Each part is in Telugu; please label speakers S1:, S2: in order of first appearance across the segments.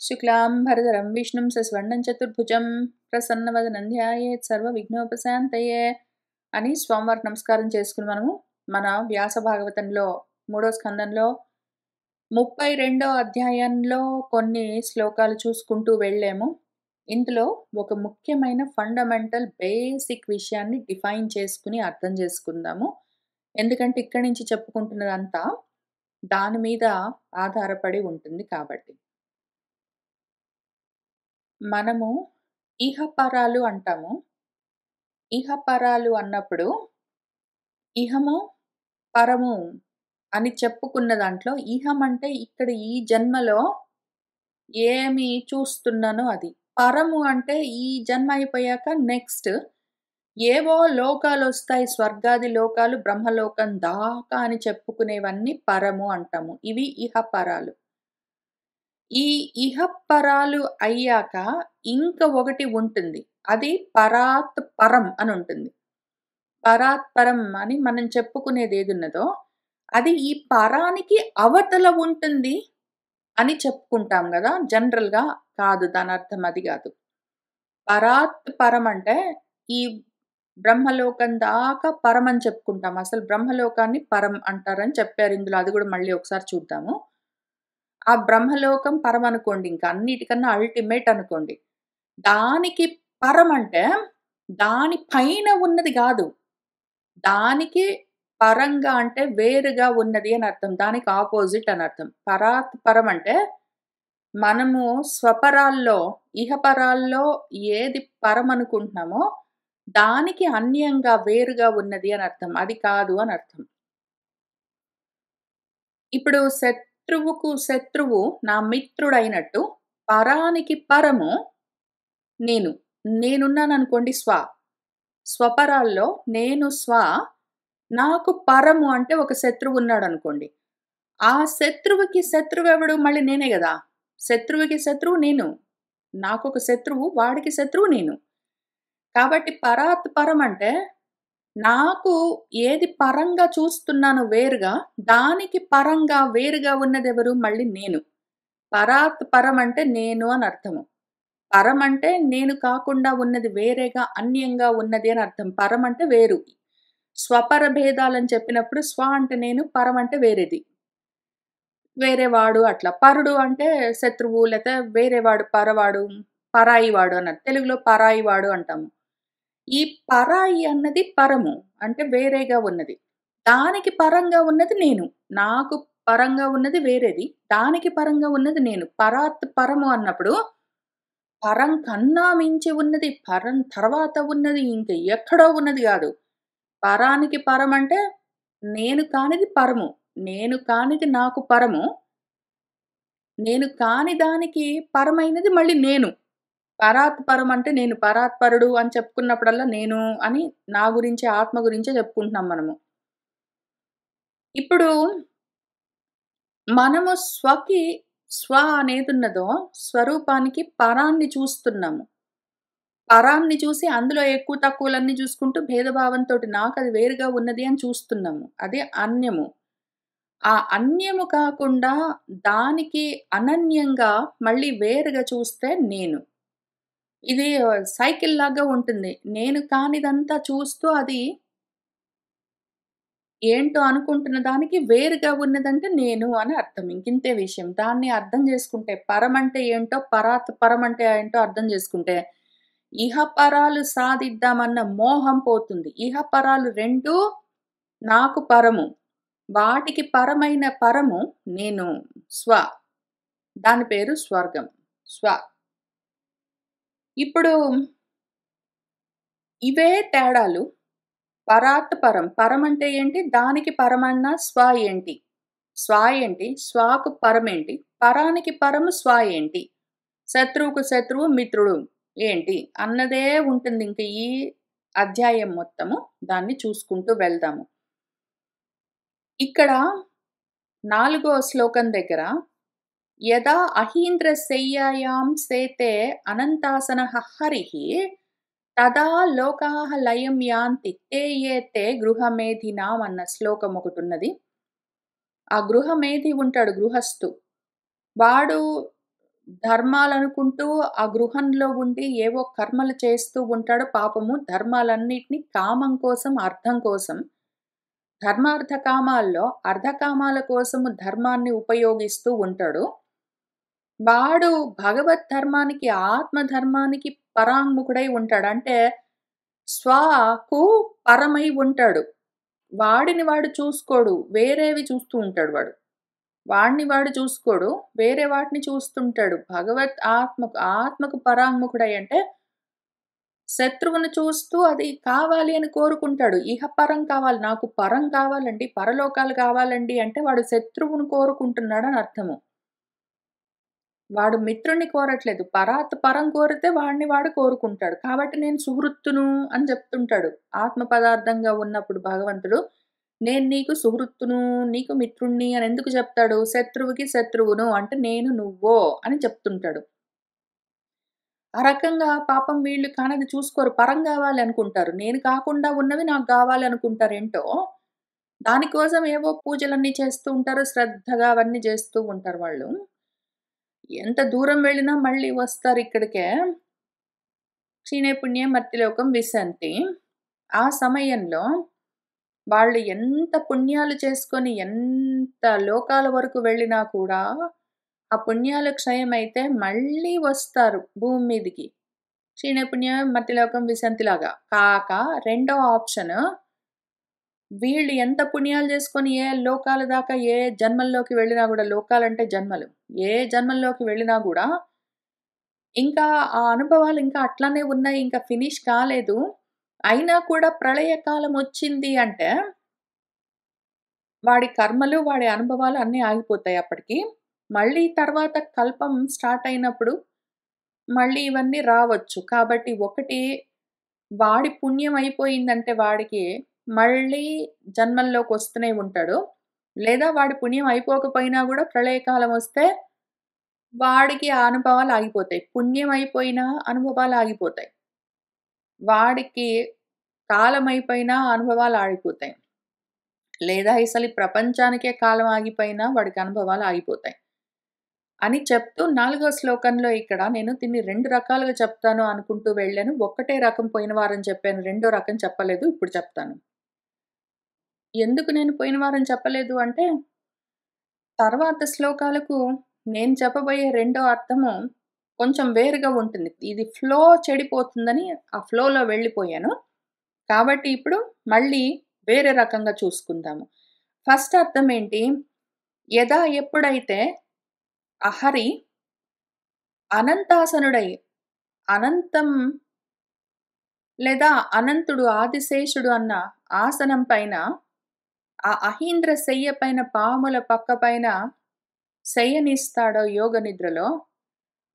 S1: శుక్లాంబరధరం విష్ణుం శశివర్ణం చతుర్భుజం ప్రసన్నవదనం ధ్యాయేత్ సర్వవిఘ్నోపశాంతయే అని స్వామివారికి నమస్కారం చేసుకుని మనము మన వ్యాస భాగవతంలో 3వ స్కందంలో 32వ అధ్యాయంలో కొన్ని శ్లోకాలు చూసుకుంటూ వెళ్ళాము. ఇందులో ఒక ముఖ్యమైన ఫండమెంటల్ బేసిక్ విషయాన్ని డిఫైన్ చేసుకుని అర్థం చేసుకుందాము. ఎందుకంటే ఇక్కడి నుంచి చెప్పుకుంటున్నదంతా దాని మీద ఆధారపడి ఉంటుంది కాబట్టి. మనము ఇహపరాలు అంటాము. ఇహపరాలు అన్నప్పుడు ఇహము, పరము అని చెప్పుకున్న దాంట్లో ఇహం అంటే ఇక్కడ ఈ జన్మలో ఏమి చూస్తున్నానో అది. పరము అంటే ఈ జన్మ అయిపోయాక నెక్స్ట్ ఏవో లోకాలొస్తాయి, స్వర్గాది లోకాలు, బ్రహ్మలోకం దాకా అని చెప్పుకునేవన్నీ పరము అంటాము. ఇవి ఇహపరాలు. ఈ ఇహపరాలు అయ్యాక ఇంక ఒకటి ఉంటుంది. అది పరాత్ పరం అని ఉంటుంది. పరాత్ పరం అని మనం చెప్పుకునేది ఏదున్నదో అది ఈ పరానికి అవతల ఉంటుంది అని చెప్పుకుంటాం కదా జనరల్‌గా. కాదు, దాని అర్థం అది కాదు. పరాత్ పరం అంటే ఈ బ్రహ్మలోకం దాకా పరం అని చెప్పుకుంటాం. అసలు బ్రహ్మలోకాన్ని పరం అంటారని చెప్పారు ఇందులో. అది కూడా మళ్ళీ ఒకసారి చూద్దాము. ఆ బ్రహ్మలోకం పరం అనుకోండి, ఇంకా అన్నిటికన్నా అల్టిమేట్ అనుకోండి. దానికి పరం అంటే దాని పైన ఉన్నది కాదు, దానికి పరంగా అంటే వేరుగా ఉన్నది అని అర్థం. దానికి ఆపోజిట్ అని అర్థం. పరాత్ పరం అంటే మనము స్వపరాల్లో ఇహపరాల్లో ఏది పరం అనుకుంటున్నామో దానికి అన్యంగా వేరుగా ఉన్నది అని అర్థం. అది కాదు అని అర్థం. ఇప్పుడు శత్రువుకు శత్రువు నా మిత్రుడైనట్టు పరానికి పరము నేను. నేనున్నాననుకోండి స్వపరాల్లో నేను నాకు పరము అంటే ఒక శత్రువు ఉన్నాడనుకోండి. ఆ శత్రువుకి శత్రువెవడు? మళ్ళీ నేనే గదా! శత్రువుకి శత్రువు నేను. నాకొక శత్రువు, వాడికి శత్రువు నేను. కాబట్టి పరాత్ పరం అంటే నాకు ఏది పరంగా చూస్తున్నానో వేరుగా, దానికి పరంగా వేరుగా ఉన్నదెవరు? మళ్ళీ నేను. పరాత్ పరం అంటే నేను అని అర్థము. పరం అంటే నేను కాకుండా ఉన్నది, వేరేగా అన్యంగా ఉన్నది అని అర్థం. పరం అంటే వేరు. స్వపర భేదాలని చెప్పినప్పుడు స్వ అంటే నేను, పరం అంటే వేరేది. వేరేవాడు అట్లా. పరుడు అంటే శత్రువు, లేతే వేరేవాడు, పరవాడు, పరాయివాడు అన్నట్టు. తెలుగులో పరాయివాడు అంటాము. ఈ పరాయి అన్నది పరము. అంటే వేరేగా ఉన్నది. దానికి పరంగా ఉన్నది నేను. నాకు పరంగా ఉన్నది వేరేది. దానికి పరంగా ఉన్నది నేను. పరాత్ పరము అన్నప్పుడు పరం కన్నా మించి ఉన్నది, పరం తర్వాత ఉన్నది, ఇంక ఎక్కడో ఉన్నది గాదు. పరానికి పరం అంటే నేను కానిది పరము. నేను కానిది నాకు పరము. నేను కాని దానికి పరమైనది మళ్ళీ నేను. పరాత్ పరం అంటే నేను పరాత్పరుడు అని చెప్పుకున్నప్పుడల్లా నేను అని నా గురించే, ఆత్మ గురించే చెప్పుకుంటున్నాం మనము. ఇప్పుడు మనము స్వ అనేదున్నదో స్వరూపానికి పరాన్ని చూస్తున్నాము. పరాన్ని చూసి అందులో ఎక్కువ తక్కువలన్నీ చూసుకుంటూ భేదభావంతోటి నాకది వేరుగా ఉన్నది అని చూస్తున్నాము. అదే అన్యము. ఆ అన్యము కాకుండా దానికి అనన్యంగా మళ్ళీ వేరుగా చూస్తే నేను. ఇది సైకిల్ లాగా ఉంటుంది. నేను కానిదంతా చూస్తూ అది ఏంటో అనుకుంటున్న దానికి వేరుగా ఉన్నదంటే నేను అని అర్థం. ఇంకింతే విషయం. దాన్ని అర్థం చేసుకుంటే పరం అంటే ఏంటో, పరాత్ పరం అంటే ఏంటో అర్థం చేసుకుంటే ఇహపరాలు సాధిద్దామన్న మోహం పోతుంది. ఇహపరాలు 2 నాకు పరము. వాటికి పరమైన పరము నేను స్వ. దాని పేరు స్వర్గం. స్వ. ఇప్పుడు ఇవే తేడాలు. పరాత్ పరం. పరం అంటే ఏంటి? దానికి పరమన్న స్వ ఏంటి? స్వ ఏంటి? స్వాకు పరమేంటి? పరానికి పరము స్వ ఏంటి? శత్రువుకు శత్రువు, మిత్రుడు ఏంటి? అన్నదే ఉంటుంది ఇంక ఈ అధ్యాయం మొత్తము. దాన్ని చూసుకుంటూ వెళ్దాము. ఇక్కడ 4వ శ్లోకం దగ్గర యదా అహీంద్రశయ్యాయాం సేతే అనంతాసనః హరిః తదా లోకాః లయం యాంతి తే యేతే గృహమేధినాం అన్న శ్లోకం ఒకటున్నది. ఆ గృహమేధి ఉంటాడు, గృహస్థు. వాడు ధర్మాలనుకుంటూ ఆ గృహంలో ఉండి ఏవో కర్మలు చేస్తూ ఉంటాడు పాపము. ధర్మాలన్నిటిని కామం కోసం, అర్థం కోసం. ధర్మార్థ కామాల్లో అర్ధకామాల కోసము ధర్మాన్ని ఉపయోగిస్తూ ఉంటాడు. వాడు భగవత్ ధర్మానికి, ఆత్మ ధర్మానికి పరాంగుఖుడై ఉంటాడు. అంటే స్వకు పరమై ఉంటాడు. వాడిని వాడు చూసుకోడు. వేరేవి చూస్తూ ఉంటాడు వాడు. వాడిని వాడు చూసుకోడు. వేరే వాటిని చూస్తుంటాడు. ఆత్మకు పరాంగుఖుడై అంటే శత్రువును చూస్తూ అది కావాలి అని కోరుకుంటాడు. ఇహ పరం కావాలి. నాకు పరం కావాలండి, పరలోకాలు కావాలండి అంటే వాడు శత్రువును కోరుకుంటున్నాడని అర్థము. వాడు మిత్రుడిని కోరట్లేదు. పరం కోరితే వాడిని వాడు కోరుకుంటాడు. కాబట్టి నేను సుహృత్తును అని చెప్తుంటాడు. ఆత్మ పదార్థంగా ఉన్నప్పుడు భగవంతుడు నేను నీకు సుహృత్తును, నీకు మిత్రుణ్ణి అని ఎందుకు చెప్తాడు? శత్రువుకి శత్రువును అంటే నేను నువ్వో అని చెప్తుంటాడు. ఆ రకంగా పాపం వీళ్ళు కానది చూసుకోరు. పరం గావాలి అనుకుంటారు. నేను కాకుండా ఉన్నవి నాకు గావాలి అనుకుంటారేంటో, దానికోసం ఏవో పూజలన్నీ చేస్తూ ఉంటారు. శ్రద్ధగా అవన్నీ చేస్తూ ఉంటారు వాళ్ళు. ఎంత దూరం వెళ్ళినా మళ్ళీ వస్తారిక్కడికే. క్షీణే పుణ్యే మర్త్యలోకం విశంతి. ఆ సమయంలో వాళ్ళు ఎంత పుణ్యాలు చేసుకొని, ఎంత లోకాల వరకు వెళ్ళినా కూడా, ఆ పుణ్యాలు క్షయమైతే మళ్ళీ వస్తారు భూమి మీదికి. క్షీణే పుణ్యే మర్త్యలోకం విశంతిలాగా. కాక రెండో ఆప్షను వీళ్ళు ఎంత పుణ్యాలు చేసుకొని ఏ లోకాల దాకా ఏ జన్మల్లోకి వెళ్ళినా గూడా లోకాలంటే జన్మలు. ఏ జన్మల్లోకి వెళ్ళినా గూడా ఇంకా ఆ అనుభవాలు ఇంకా అట్లానే ఉన్నాయి. ఇంకా ఫినిష్ కాలేదు. అయినా కూడా ప్రళయకాలం వచ్చింది అంటే వాడి కర్మలు, వాడి అనుభవాలు అన్నీ ఆగిపోతాయి అప్పటికి. మళ్ళీ తర్వాత కల్పం స్టార్ట్ అయినప్పుడు మళ్ళీ ఇవన్నీ రావచ్చు. కాబట్టి ఒకటి వాడి పుణ్యం అయిపోయిందంటే వాడికి మళ్ళీ జన్మల్లోకొస్తూనే ఉంటాడు. లేదా వాడి పుణ్యం అయిపోకపోయినా గూడా ప్రళయకాలం వస్తే వాడికి ఆ అనుభవాలు ఆగిపోతాయి. పుణ్యం అయిపోయినా అనుభవాలు ఆగిపోతాయి. వాడికి కాలం అయిపోయినా అనుభవాలు ఆగిపోతాయి. లేదా అసలు ఈ ప్రపంచానికే కాలం ఆగిపోయినా వాడికి అనుభవాలు ఆగిపోతాయి. అని చెప్తూ 4వ శ్లోకంలో ఇక్కడ నేను దీన్ని 2 రకాలుగా చెప్తాను అనుకుంటూ వెళ్ళాను. ఒకటే రకం పోయిన వారం చెప్పాను. రెండో రకం చెప్పలేదు. ఇప్పుడు చెప్తాను. ఎందుకు నేను పోయిన వారం చెప్పలేదు అంటే, తర్వాత శ్లోకాలకు నేను చెప్పబోయే రెండో అర్థము కొంచెం వేరుగా ఉంటుంది. ఇది ఫ్లో చెడిపోతుందని ఆ ఫ్లోలో వెళ్ళిపోయాను. కాబట్టి ఇప్పుడు మళ్ళీ వేరే రకంగా చూసుకుందాము. ఫస్ట్ అర్థం ఏంటి? ఎప్పుడైతే ఆ హరి అనంతాసనుడై అనంతం లేదా అనంతుడు ఆదిశేషుడు అన్న ఆసనం పైన ఆ అహీంద్ర శయ్య పైన పాముల పక్క పైన శయనిస్తాడో యోగ నిద్రలో,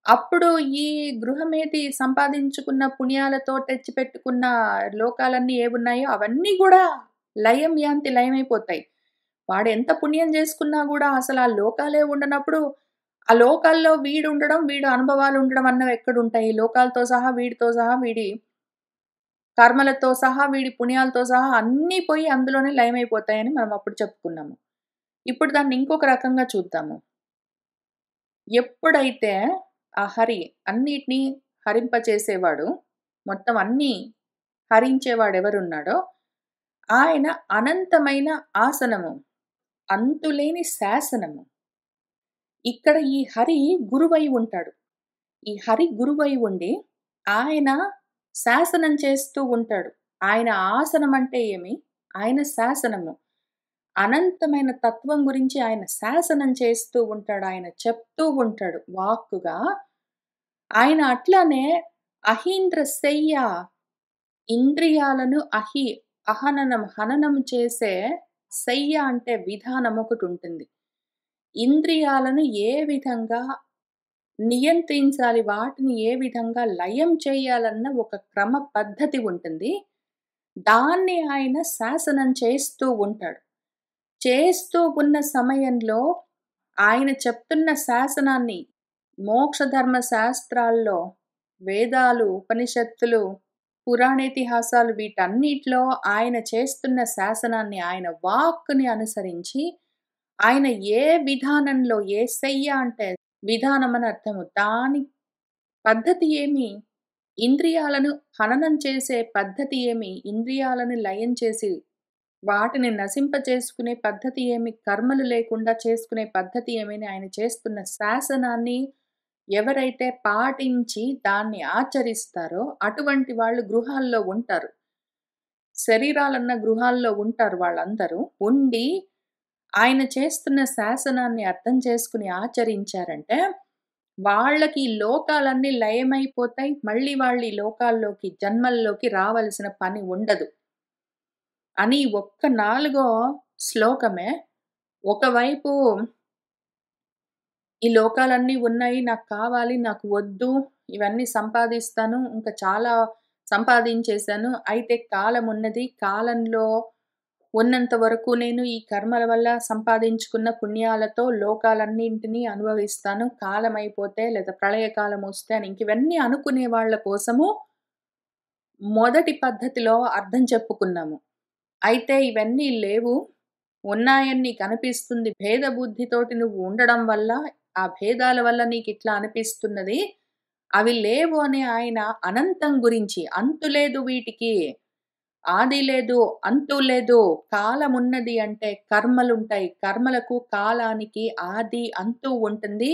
S1: అప్పుడు ఈ గృహమేది సంపాదించుకున్న పుణ్యాలతో తెచ్చిపెట్టుకున్న లోకాలన్నీ ఏవున్నాయో అవన్నీ గూడా లయమైపోతాయి. వాడెంత పుణ్యం చేసుకున్నా గూడా అసలు ఆ లోకాలే ఉండనప్పుడు, ఆ లోకాల్లో వీడుండడం, వీడు అనుభవాలుండడం అన్నవెక్కడుంటాయి? లోకాలతో సహా, వీడితో సహా, వీడి కర్మలతో సహా, వీడి పుణ్యాలతో సహా అన్నీ పోయి అందులోనే లయమైపోతాయని మనం అప్పుడు చెప్పుకున్నాము. ఇప్పుడు దాన్ని ఇంకొక రకంగా చూద్దాము. ఎప్పుడైతే ఆ హరి అన్నిటిని హరింపచేసేవాడు, మొత్తం అన్నీ హరించేవాడెవరున్నాడో, ఆయన అనంతమైన ఆసనము, అంతులేని శాసనము. ఇక్కడ ఈ హరి గురువై ఉంటాడు. ఈ హరి గురువై ఉండి, ఆయన శాసనం చేస్తూ ఉంటాడు. ఆయన ఆసనం అంటే ఏమి? ఆయన శాసనము. అనంతమైన తత్వం గురించి ఆయన శాసనం చేస్తూ ఉంటాడు. ఆయన చెప్తూ ఉంటాడు వాక్కుగా. ఆయన అట్లానే అహీంద్ర శయ్య ఇంద్రియాలను హననం చేసే శయ్య అంటే విధానం ఒకటుంటుంది. ఇంద్రియాలను ఏ విధంగా నియంత్రించాలి, వాటిని ఏ విధంగా లయం చేయాలన్న ఒక క్రమ పద్ధతి ఉంటుంది. దాన్ని ఆయన శాసనం చేస్తూ ఉంటాడు. చేస్తూ ఉన్న సమయంలో ఆయన చెప్తున్న శాసనాన్ని మోక్షధర్మ శాస్త్రాల్లో వేదాలు, ఉపనిషత్తులు, పురాణేతిహాసాలు వీటన్నిటిలో ఆయన చేస్తున్న శాసనాన్ని, ఆయన వాక్కుని అనుసరించి ఆయన ఏ విధానంలో ఏ శయ్య అంటే విధానం అని అర్థము. దాని పద్ధతి ఏమి? ఇంద్రియాలను హననం చేసే పద్ధతి ఏమి? ఇంద్రియాలను లయం చేసి వాటిని నశింపచేసుకునే పద్ధతి ఏమి? కర్మలు లేకుండా చేసుకునే పద్ధతి ఏమని ఆయన చేస్తున్న శాసనాన్ని ఎవరైతే పాటించి దాన్ని ఆచరిస్తారో అటువంటి వాళ్ళు గృహాల్లో ఉంటారు. శరీరాలన్న గృహాల్లో ఉంటారు వాళ్ళందరూ. ఉండి ఆయన చేస్తున్న శాసనాన్ని అర్థం చేసుకుని ఆచరించారంటే వాళ్ళకి ఈ లోకాలన్నీ లయమైపోతాయి. మళ్ళీ వాళ్ళు ఈ లోకాల్లోకి జన్మల్లోకి రావలసిన పని ఉండదు. అని ఒక్క 4 శ్లోకమే ఒకవైపు ఈ లోకాలన్నీ ఉన్నాయి. నాకు కావాలి. నాకు వద్దు. ఇవన్నీ సంపాదిస్తాను. ఇంకా చాలా సంపాదించేశాను. అయితే కాలం ఉన్నది. కాలంలో ఉన్నంత వరకు నేను ఈ కర్మల వల్ల సంపాదించుకున్న పుణ్యాలతో లోకాలన్నింటినీ అనుభవిస్తాను. కాలం అయిపోతే లేదా ప్రళయకాలం వస్తే అని ఇవన్నీ అనుకునే వాళ్ళ కోసము మొదటి పద్ధతిలో అర్థం చెప్పుకున్నాము. అయితే ఇవన్నీ లేవు. ఉన్నాయని నీకనిపిస్తుంది. భేద బుద్ధితోటి నువ్వు ఉండడం వల్ల, ఆ భేదాల వల్ల నీకిట్లా అనిపిస్తున్నది. అవి లేవు అని ఆయన అనంతం గురించి, అంతు లేదు వీటికి. ఆది లేదు, అంతు లేదు. కాలమున్నది అంటే కర్మలుంటాయి. కర్మలకు, కాలానికి ఆది, అంతు ఉంటుంది.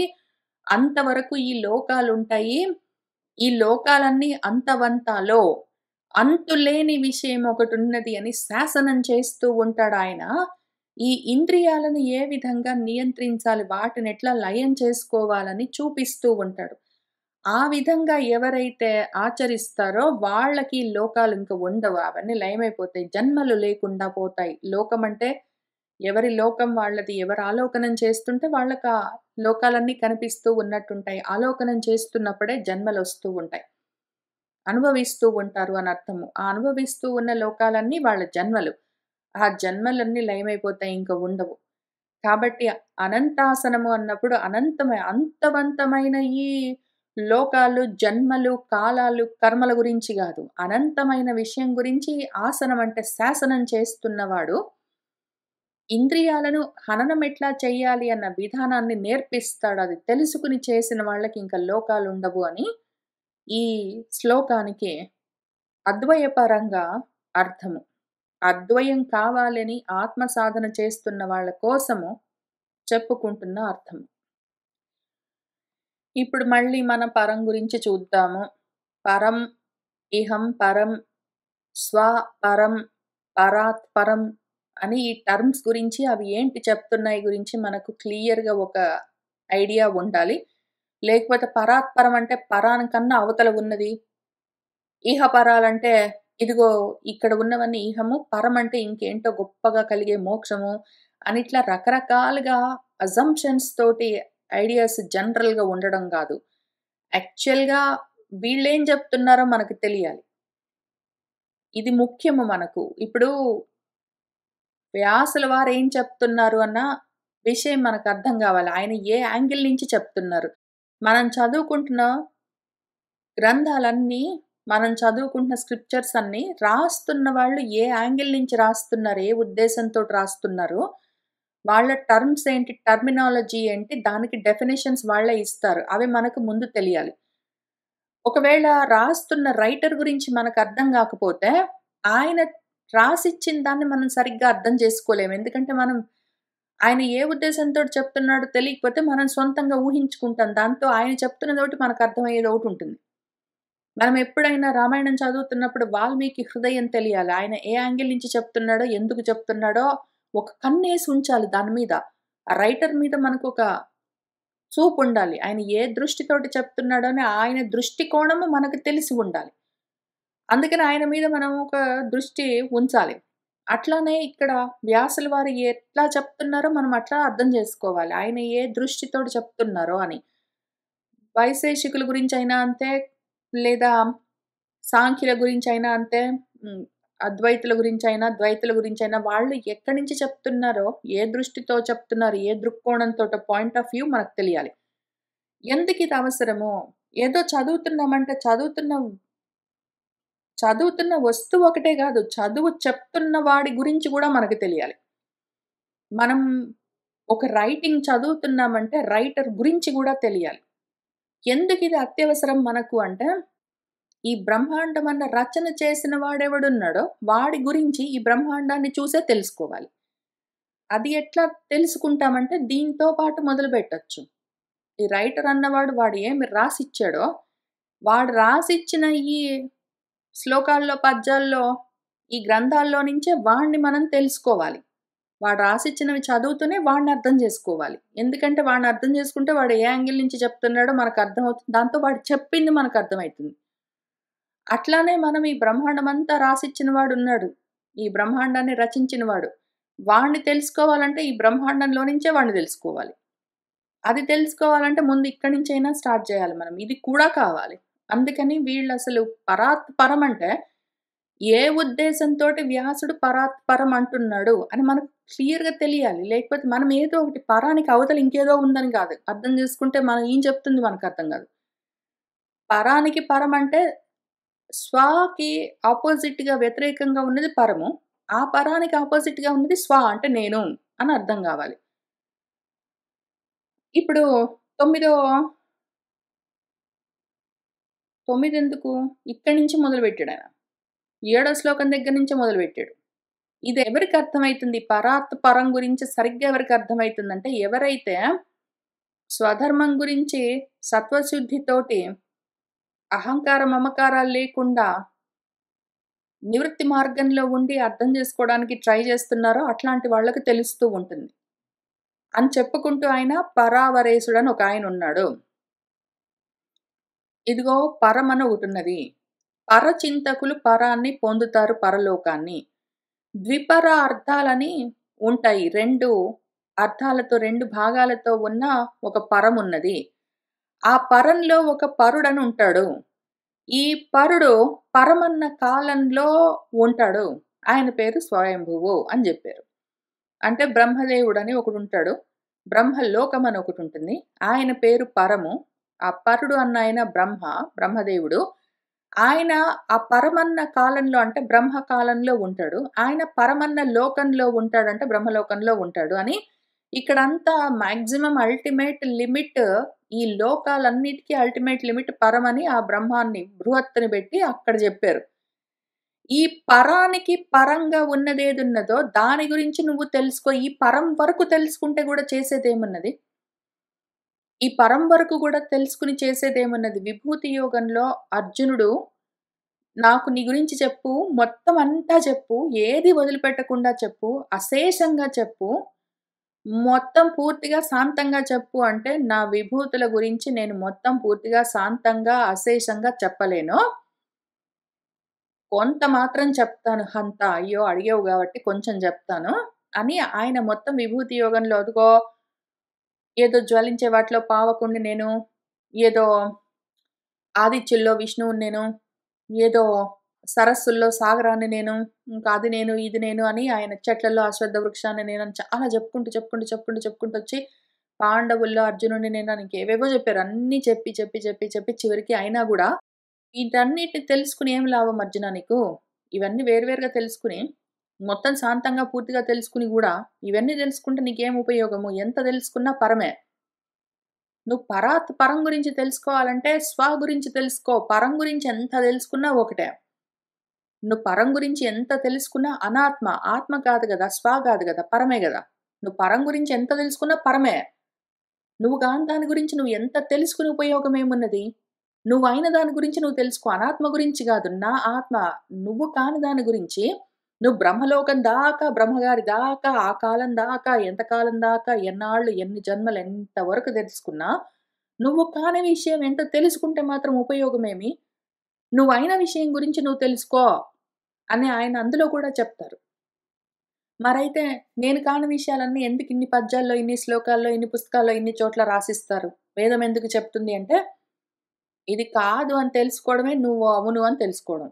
S1: అంతవరకు ఈ లోకాలుంటాయి. ఈ లోకాలన్నీ అంతవంతాలో అంతులేని విషయం ఒకటున్నది అని శాసనం చేస్తూ ఉంటాడాయన. ఈ ఇంద్రియాలను ఏ విధంగా నియంత్రించాలి, వాటినెట్లా లయం చేసుకోవాలని చూపిస్తూ ఉంటాడు. ఆ విధంగా ఎవరైతే ఆచరిస్తారో వాళ్ళకి లోకాలింక ఉండవు. అవన్నీ లయమైపోతాయి. జన్మలు లేకుండా పోతాయి. లోకమంటే ఎవరి లోకం వాళ్ళది. ఎవరు ఆలోకనం చేస్తుంటే వాళ్ళకా లోకాలన్నీ కనిపిస్తూ ఉన్నట్టుంటాయి. ఆలోకనం చేస్తున్నప్పుడే జన్మలొస్తూ ఉంటాయి. అనుభవిస్తూ ఉంటారు అనర్థము. ఆ అనుభవిస్తూ ఉన్న లోకాలన్నీ వాళ్ళ జన్మలు. ఆ జన్మలన్నీ లయమైపోతాయి. ఇంక ఉండవు. కాబట్టి అనంతాసనము అన్నప్పుడు అంతవంతమైన ఈ లోకాలు, జన్మలు, కాలాలు, కర్మల గురించి గాదు. అనంతమైన విషయం గురించి ఆసనం అంటే శాసనం చేస్తున్నవాడు ఇంద్రియాలను హననం ఎట్లా చెయ్యాలి అన్న విధానాన్ని నేర్పిస్తాడు. అది తెలుసుకుని చేసిన వాళ్ళకి ఇంక లోకాలుండవు అని ఈ శ్లోకానికి అద్వయపరంగా అర్థము. అద్వయం కావాలని ఆత్మ సాధన చేస్తున్న వాళ్ళ కోసము చెప్పుకుంటున్న అర్థం. ఇప్పుడు మళ్ళీ మన పరం గురించి చూద్దాము. పరం, ఇహం పరం, స్వ పరం, పరాత్ పరం అని ఈ టర్మ్స్ గురించి అవి ఏంటి చెప్తున్నాయి గురించి మనకు క్లియర్‌గా ఒక ఐడియా ఉండాలి. లేకపోతే పరాత్ పరం అంటే పరానికన్నా అవతల ఉన్నది. ఇహ పరాలంటే ఇదిగో ఇక్కడ ఉన్నవన్నీ ఇహము, పరం అంటే ఇంకేంటో గొప్పగా కలిగే మోక్షము అని ఇట్లా రకరకాలుగా అజంప్షన్స్ తోటి ఐడియాస్ జనరల్‌గా ఉండడం గాదు. యాక్చువల్‌గా వీళ్ళేం జెప్తున్నారో మనకు తెలియాలి. ఇది ముఖ్యము మనకు. ఇప్పుడు వ్యాసుల వారేం చెప్తున్నారు అన్న విషయం మనకర్థం గావాలి. ఆయన ఏ యాంగిల్ నుంచి చెప్తున్నారు. మనం చదువుకుంటున్న గ్రంథాలన్నీ మనం చదువుకుంటున్న స్క్రిప్చర్స్ అన్నీ రాస్తున్న వాళ్ళు ఏ యాంగిల్ నుంచి రాస్తున్నారు, ఏ ఉద్దేశంతోటి రాస్తున్నారో, వాళ్ళ టర్మ్స్ ఏంటి, టర్మినాలజీ ఏంటి, దానికి డెఫినిషన్స్ వాళ్ళే ఇస్తారు. అవి మనకు ముందు తెలియాలి. ఒకవేళ రాస్తున్న రైటర్ గురించి మనకర్థం గాకపోతే, ఆయన రాసిచ్చిన దాన్ని మనం సరిగ్గా అర్థం చేసుకోలేము. ఎందుకంటే మనం ఆయన ఏ ఉద్దేశంతోటి చెప్తున్నాడో తెలియకపోతే మనం సొంతంగా ఊహించుకుంటాం. దాంతో ఆయన చెప్తున్నదోటి మనకర్థమయ్యేదోటుంటుంది. మనం ఎప్పుడైనా రామాయణం చదువుతున్నప్పుడు వాల్మీకి హృదయం తెలియాలి. ఆయన ఏ యాంగిల్ నుంచి చెప్తున్నాడో, ఎందుకు చెప్తున్నాడో ఒక కన్నేసి ఉంచాలి దాని మీద. ఆ రైటర్ మీద మనకొక చూపుండాలి. ఆయన ఏ దృష్టితోటి చెప్తున్నాడో అని ఆయన దృష్టికోణము మనకు తెలిసి ఉండాలి. అందుకని ఆయన మీద మనం ఒక దృష్టి ఉంచాలి. అట్లానే ఇక్కడ వ్యాసుల వారు ఎట్లా చెప్తున్నారో మనం అట్లా అర్థం చేసుకోవాలి. ఆయన ఏ దృష్టితోటి చెప్తున్నారో అని. వైశేషికుల గురించైనా అంతే, లేదా సాంఖ్యుల గురించైనా అంతే, అద్వైతుల గురించైనా, ద్వైతుల గురించైనా వాళ్ళు ఎక్కడి నుంచి చెప్తున్నారో, ఏ దృష్టితో చెప్తున్నారు, ఏ దృక్కోణంతోటో పాయింట్ ఆఫ్ వ్యూ మనకు తెలియాలి. ఎందుకిది అవసరము? ఏదో చదువుతున్నామంటే చదువుతున్న వస్తువు ఒకటే గాదు. చదువు చెప్తున్న వాడి గురించి గూడా మనకు తెలియాలి. మనం ఒక రైటింగ్ చదువుతున్నామంటే రైటర్ గురించి గూడా తెలియాలి. ఎందుకిది అత్యవసరం మనకు అంటే, ఈ బ్రహ్మాండమన్న రచన చేసిన వాడెవడున్నాడో, వాడి గురించి ఈ బ్రహ్మాండాన్ని చూసే తెలుసుకోవాలి. అది ఎట్లా తెలుసుకుంటామంటే, దీంతో పాటు మొదలుపెట్టొచ్చు. ఈ రైటర్ అన్నవాడు వాడు ఏమి రాసిచ్చాడో, వాడు రాసిచ్చిన ఈ శ్లోకాల్లో, పద్యాల్లో, ఈ గ్రంథాల్లో నుంచే వాడిని మనం తెలుసుకోవాలి. వాడు రాసిచ్చినవి చదువుతూనే వాడిని అర్థం జేసుకోవాలి. ఎందుకంటే వాడిని అర్థం జేసుకుంటే వాడు ఏ యాంగిల్ నుంచి చెప్తున్నాడో మనకర్థమవుతుంది. దాంతో వాడు చెప్పింది మనకర్థమైతుంది. అట్లానే మనం ఈ బ్రహ్మాండమంతా రాసిచ్చిన వాడున్నాడు. ఈ బ్రహ్మాండాన్ని రచించిన వాడు. వాడిని తెలుసుకోవాలంటే ఈ బ్రహ్మాండంలో నుంచే వాడిని తెలుసుకోవాలి. అది తెలుసుకోవాలంటే ముందు ఇక్కడి నుంచైనా స్టార్ట్ జేయాలి మనం. ఇది కూడా కావాలి. అందుకని వీళ్ళసలు పరం అంటే ఏ ఉద్దేశంతోటి వ్యాసుడు పరం అంటున్నాడు అని మనకు క్లియర్‌గా తెలియాలి. లేకపోతే మనం ఏదో ఒకటి పరానికి అవతల ఇంకేదో ఉందని కాదు. అర్థం చేసుకుంటే మనం ఏం చెప్తుంది మనకర్థం కాదు. పరానికి పరం అంటే స్వాకి అపోజిట్‌గా వ్యతిరేకంగా ఉన్నది పరము. ఆ పరానికి అపోజిట్‌గా ఉన్నది స్వ అంటే నేను అని అర్థం కావాలి. ఇప్పుడు తొమ్మిదో 9 ఎందుకు? ఇక్కడి నుంచి మొదలుపెట్టాడాయన. ఏడో శ్లోకం దగ్గర నుంచే మొదలుపెట్టాడు. ఇది ఎవరికి అర్థమైతుంది? పరం గురించి సరిగ్గా ఎవరికి అర్థమైతుందంటే, ఎవరైతే స్వధర్మం గురించి సత్వశుద్ధితోటి అహంకార మమకారాలు లేకుండా నివృత్తి మార్గంలో ఉండి అర్థం చేసుకోవడానికి ట్రై చేస్తున్నారో అట్లాంటి వాళ్ళకి తెలుస్తూ ఉంటుంది. అని చెప్పుకుంటూ ఆయన పరావరేశుడని ఒక ఆయనున్నాడు. ఇదిగో పరమని ఒకటున్నది. పరచింతకులు పరాన్ని పొందుతారు పరలోకాన్ని. ద్విపర అర్థాలని ఉంటాయి. 2 అర్థాలతో 2 భాగాలతో ఉన్న ఒక పరమున్నది. ఆ పరంలో ఒక పరుడని ఉంటాడు. ఈ పరుడు పరమన్న కాలంలో ఉంటాడు. ఆయన పేరు స్వయంభువు అని జెప్పారు. అంటే బ్రహ్మదేవుడని ఒకడుంటాడు. బ్రహ్మలోకం అని ఒకటుంటుంది. ఆయన పేరు పరము. ఆ పరుడు అన్నాయన బ్రహ్మదేవుడు. ఆయన ఆ పరమన్న కాలంలో అంటే బ్రహ్మ కాలంలో ఉంటాడు. ఆయన పరమన్న లోకంలో ఉంటాడంటే బ్రహ్మలోకంలో ఉంటాడు అని ఇక్కడంతా మాక్సిమం అల్టిమేట్ లిమిట్ ఈ లోకాలన్నిటికీ అల్టిమేట్ లిమిట్ పరమని ఆ బ్రహ్మాన్ని బృహత్తుని పెట్టి అక్కడ చెప్పారు. ఈ పరానికి పరంగా ఉన్నదేదున్నదో దాని గురించి నువ్వు తెలుసుకో. ఈ పరం వరకు తెలుసుకుంటే కూడా చేసేదేమున్నది? ఈ పరం వరకు కూడా తెలుసుకుని చేసేదేమున్నది? విభూతి యోగంలో అర్జునుడు నాకు నీ గురించి చెప్పు. మొత్తం అంతా చెప్పు. ఏది వదిలిపెట్టకుండా చెప్పు. అశేషంగా చెప్పు. మొత్తం పూర్తిగా శాంతంగా చెప్పు అంటే, నా విభూతుల గురించి నేను మొత్తం పూర్తిగా శాంతంగా, అశేషంగా చెప్పలేను. కొంత మాత్రం చెప్తాను హంత. అయ్యో! అడిగావు గాబట్టి కొంచెం జెప్తాను అని ఆయన మొత్తం విభూతి యోగంలో అదిగో ఏదో జ్వలించే వాటిలో పావకుండి నేను, ఏదో ఆదిత్యుల్లో విష్ణువుని నేను, ఏదో సరస్సుల్లో సాగరాన్ని నేను, ఇంకా అది నేను, ఇది నేను అని ఆయన చెట్లలో అశ్వత్థ వృక్షాన్ని నేనని చాలా చెప్పుకుంటొచ్చి పాండవుల్లో అర్జునుడిని నేనని ఇంకేవేవో చెప్పారు. అన్నీ చెప్పి చివరికి అయినా గూడా వీటన్నిటిని తెలుసుకొని ఏం లాభం అర్జున నీకు? ఇవన్నీ వేరుగా తెలుసుకొని, మొత్తం శాంతంగా పూర్తిగా తెలుసుకొని గూడా, ఇవన్నీ తెలుసుకుంటే నీకేం ఉపయోగము? ఎంత తెలుసుకున్నా పరమే. నువ్వు పరం గురించి తెలుసుకోవాలంటే స్వ గురించి తెలుసుకో. పరం గురించి ఎంత తెలుసుకున్నా ఒకటే. నువ్వు పరం గురించి ఎంత తెలుసుకున్నా అనాత్మ. ఆత్మ కాదు గదా! స్వ కాదు గదా! పరమే గదా! నువ్వు పరం గురించి ఎంత తెలుసుకున్నా పరమే. నువ్వు గాని దాని గురించి నువ్వు ఎంత తెలుసుకుని ఉపయోగం ఏమున్నది? నువ్వయిన దాని గురించి నువ్వు తెలుసుకో. అనాత్మ గురించి గాదు. నా ఆత్మ నువ్వు కాని దాని గురించి నువ్వు బ్రహ్మలోకం దాకా, బ్రహ్మగారి దాకా, ఆ కాలం దాకా, ఎంత కాలం దాకా, ఎన్నాళ్ళు, ఎన్ని జన్మలు, ఎంత వరకు తెలుసుకున్నా, నువ్వు కాని విషయం ఎంత తెలుసుకుంటే మాత్రం ఉపయోగమేమి? నువ్వయిన విషయం గురించి నువ్వు తెలుసుకో అని ఆయన అందులో కూడా చెప్తారు. మరైతే నేను కాని విషయాలన్నీ ఎందుకు ఇన్ని పద్యాల్లో, ఇన్ని శ్లోకాల్లో, ఇన్ని పుస్తకాల్లో, ఇన్ని చోట్ల రాసిస్తారు? వేదం ఎందుకు చెప్తుంది అంటే, ఇది కాదు అని తెలుసుకోవడమే నువ్వు అవును అని తెలుసుకోవడం.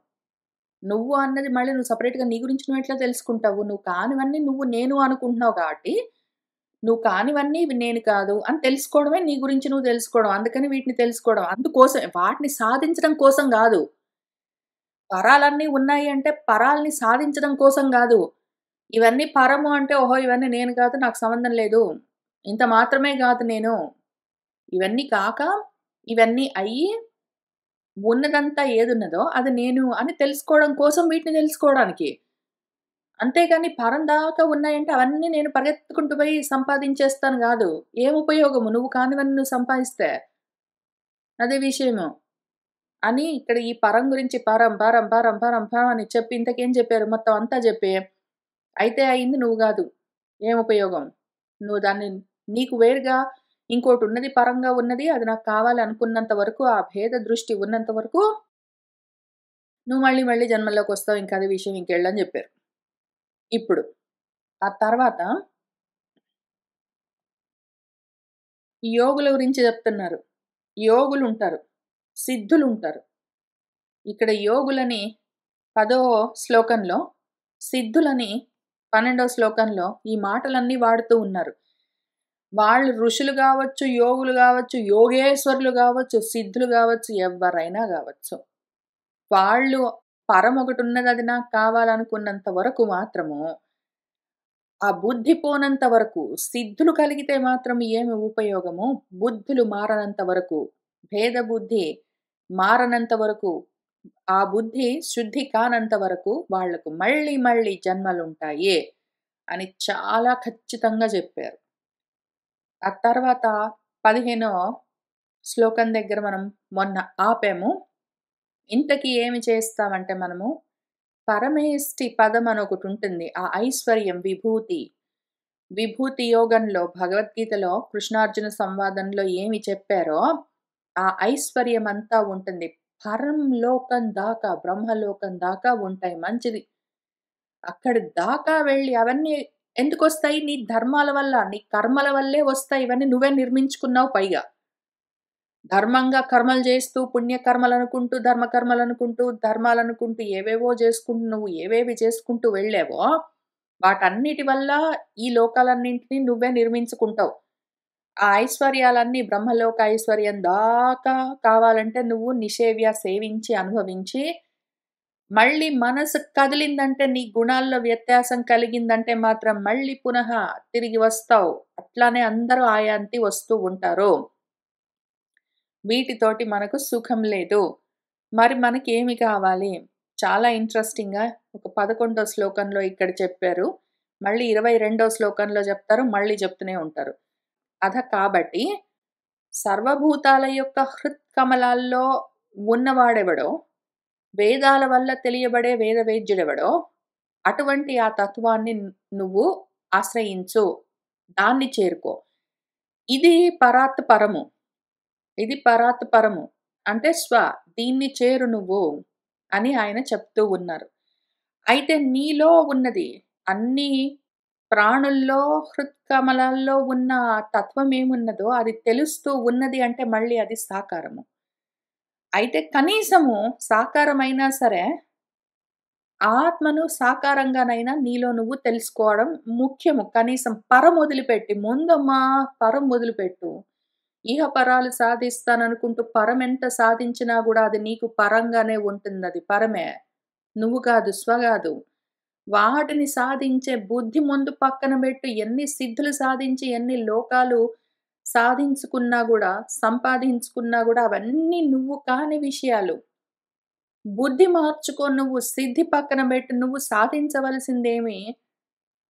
S1: నువ్వు అన్నది మళ్ళీ నువ్వు సెపరేట్‌గా నీ గురించి నువ్వెట్లా తెలుసుకుంటావు? నువ్వు కానివన్నీ నువ్వు నేను అనుకుంటున్నావు కాబట్టి, నువ్వు కానివన్నీ ఇవి నేను కాదు అని తెలుసుకోవడమే నీ గురించి నువ్వు తెలుసుకోవడం. అందుకని వీటిని తెలుసుకోవడం. అందుకోసం వాటిని సాధించడం కోసం గాదు. పరాలన్నీ ఉన్నాయి అంటే పరాల్ని సాధించడం కోసం గాదు. ఇవన్నీ పరము అంటే ఓహో! ఇవన్నీ నేను కాదు నాకు సంబంధం లేదు. ఇంత మాత్రమే గాదు నేను. ఇవన్నీ కాక, ఇవన్నీ అయ్యి, ఉన్నదంతా ఏదున్నదో అది నేను అని తెలుసుకోవడం కోసం వీటిని తెలుసుకోవడానికి. అంతేగాని పరం దాకా ఉన్నాయంటే అవన్నీ నేను పరిగెత్తుకుంటూ పోయి సంపాదించేస్తాను గాదు. ఏం ఉపయోగము నువ్వు కానివన్నీ నువ్వు సంపాదిస్తే? అదే విషయము. అని ఇక్కడ ఈ పరం గురించి పరం, పరం, పరం, పరం, పరం అని చెప్పి ఇంతకేం చెప్పారు? మొత్తం అంతా చెప్పి, అయితే అయింది నువ్వు గాదు. ఏం ఉపయోగం? నువ్వు దాన్ని నీకు వేరుగా ఇంకోటున్నది పరంగా ఉన్నది. అది నాకు కావాలి అనుకున్నంత వరకు, ఆ భేద దృష్టి ఉన్నంత వరకు నువ్వు మళ్ళీ మళ్ళీ జన్మల్లోకొస్తావు. ఇంక అదే విషయం ఇంకెళ్ళని జెప్పారు. ఇప్పుడు ఆ తర్వాత యోగుల గురించి చెప్తున్నారు. యోగులుంటారు. సిద్ధులుంటారు. ఇక్కడ యోగులని 10వ శ్లోకంలో, సిద్ధులని 12వ శ్లోకంలో ఈ మాటలన్నీ వాడుతూ ఉన్నారు. వాళ్ళు ఋషులు గావచ్చు, యోగులు గావచ్చు, యోగేశ్వరులు గావచ్చు, సిద్ధులు గావచ్చు, ఎవ్వరైనా గావచ్చు. వాళ్ళు పరమొకటున్నది అది నాకు కావాలనుకున్నంత వరకు మాత్రము, ఆ బుద్ధి పోనంత వరకు, సిద్ధులు కలిగితే మాత్రం ఏమి ఉపయోగము? బుద్ధులు మారనంత వరకు, భేద బుద్ధి మారనంత వరకు, ఆ బుద్ధి శుద్ధి కానంత వరకు వాళ్లకు మళ్ళీ మళ్ళీ జన్మలుంటాయి అని చాలా ఖచ్చితంగా చెప్పారు. ఆ తర్వాత 15వ శ్లోకం దగ్గర మనం మొన్న ఆపాము. ఇంతకీ ఏమి చేస్తామంటే మనము పరమేష్టి పదం అని ఒకటుంటుంది. ఆ ఐశ్వర్యం, విభూతి. విభూతి యోగంలో భగవద్గీతలో కృష్ణార్జున సంవాదంలో ఏమి చెప్పారో, ఆ ఐశ్వర్యమంతా ఉంటుంది. పరంలోకం దాకా, బ్రహ్మలోకం దాకా ఉంటాయి. మంచిది. అక్కడి దాకా వెళ్ళి అవన్నీ ఎందుకొస్తాయి? నీ ధర్మాల వల్ల, నీ కర్మల వల్లే వస్తాయి. ఇవన్నీ నువ్వే నిర్మించుకున్నావు పైగా. ధర్మంగా కర్మలు చేస్తూ, పుణ్యకర్మలనుకుంటూ, ధర్మకర్మలనుకుంటూ, ధర్మాలనుకుంటూ ఏవేవో చేసుకుంటూ నువ్వు ఏవేవి చేసుకుంటూ వెళ్ళావో, వాటన్నిటి వల్ల ఈ లోకాలన్నింటిని నువ్వే నిర్మించుకుంటావు. ఆ ఐశ్వర్యాలన్నీ బ్రహ్మలోక ఐశ్వర్యం దాకా కావాలంటే నువ్వు నిషేవ్య సేవించి, అనుభవించి, మళ్ళీ మనసు కదిలిందంటే, నీ గుణాల్లో వ్యత్యాసం కలిగిందంటే మాత్రం మళ్ళీ పునః తిరిగి వస్తావు. అట్లానే అందరూ ఆయాంతి వస్తూ ఉంటారు. వీటితోటి మనకు సుఖం లేదు. మరి మనకేమి కావాలి? చాలా ఇంట్రెస్టింగ్‌గా ఒక 11వ శ్లోకంలో ఇక్కడ చెప్పారు. మళ్ళీ 22వ శ్లోకంలో చెప్తారు. మళ్ళీ చెప్తూనే ఉంటారు. కాబట్టి సర్వభూతాల యొక్క హృత్కమలాల్లో ఉన్నవాడెవడో, వేదాల వల్ల తెలియబడే వేదవేద్యుడెవడో, అటువంటి ఆ తత్వాన్ని నువ్వు ఆశ్రయించు. దాన్ని చేరుకో. ఇది పరాత్ పరము. ఇది పరాత్ పరము. అంటే దీన్ని చేరు నువ్వు అని ఆయన చెప్తూ ఉన్నారు. అయితే నీలో ఉన్నది అన్ని ప్రాణుల్లో, హృత్కమలాల్లో ఉన్న తత్వం ఏమున్నదో అది తెలుస్తూ ఉన్నది అంటే మళ్ళీ అది సాకారము. అయితే కనీసము సాకారమైనా సరే, ఆత్మను సాకారంగానైనా నీలో నువ్వు తెలుసుకోవడం ముఖ్యము. కనీసం పరం వదిలిపెట్టి, ముందమ్మా పరం వదిలిపెట్టు. ఇహపరాలు సాధిస్తాననుకుంటూ పరమెంత సాధించినా గూడా అది నీకు పరంగానే ఉంటుందది పరమే. నువ్వు కాదు, గాదు. వాటిని సాధించే బుద్ధి ముందు పక్కన బెట్టు. ఎన్ని సిద్ధులు సాధించి, ఎన్ని లోకాలు సాధించుకున్నా గూడా, సంపాదించుకున్నా గూడా అవన్నీ నువ్వు కాని విషయాలు. బుద్ధి మార్చుకో నువ్వు. సిద్ధి పక్కన బెట్టు. నువ్వు సాధించవలసిందేమి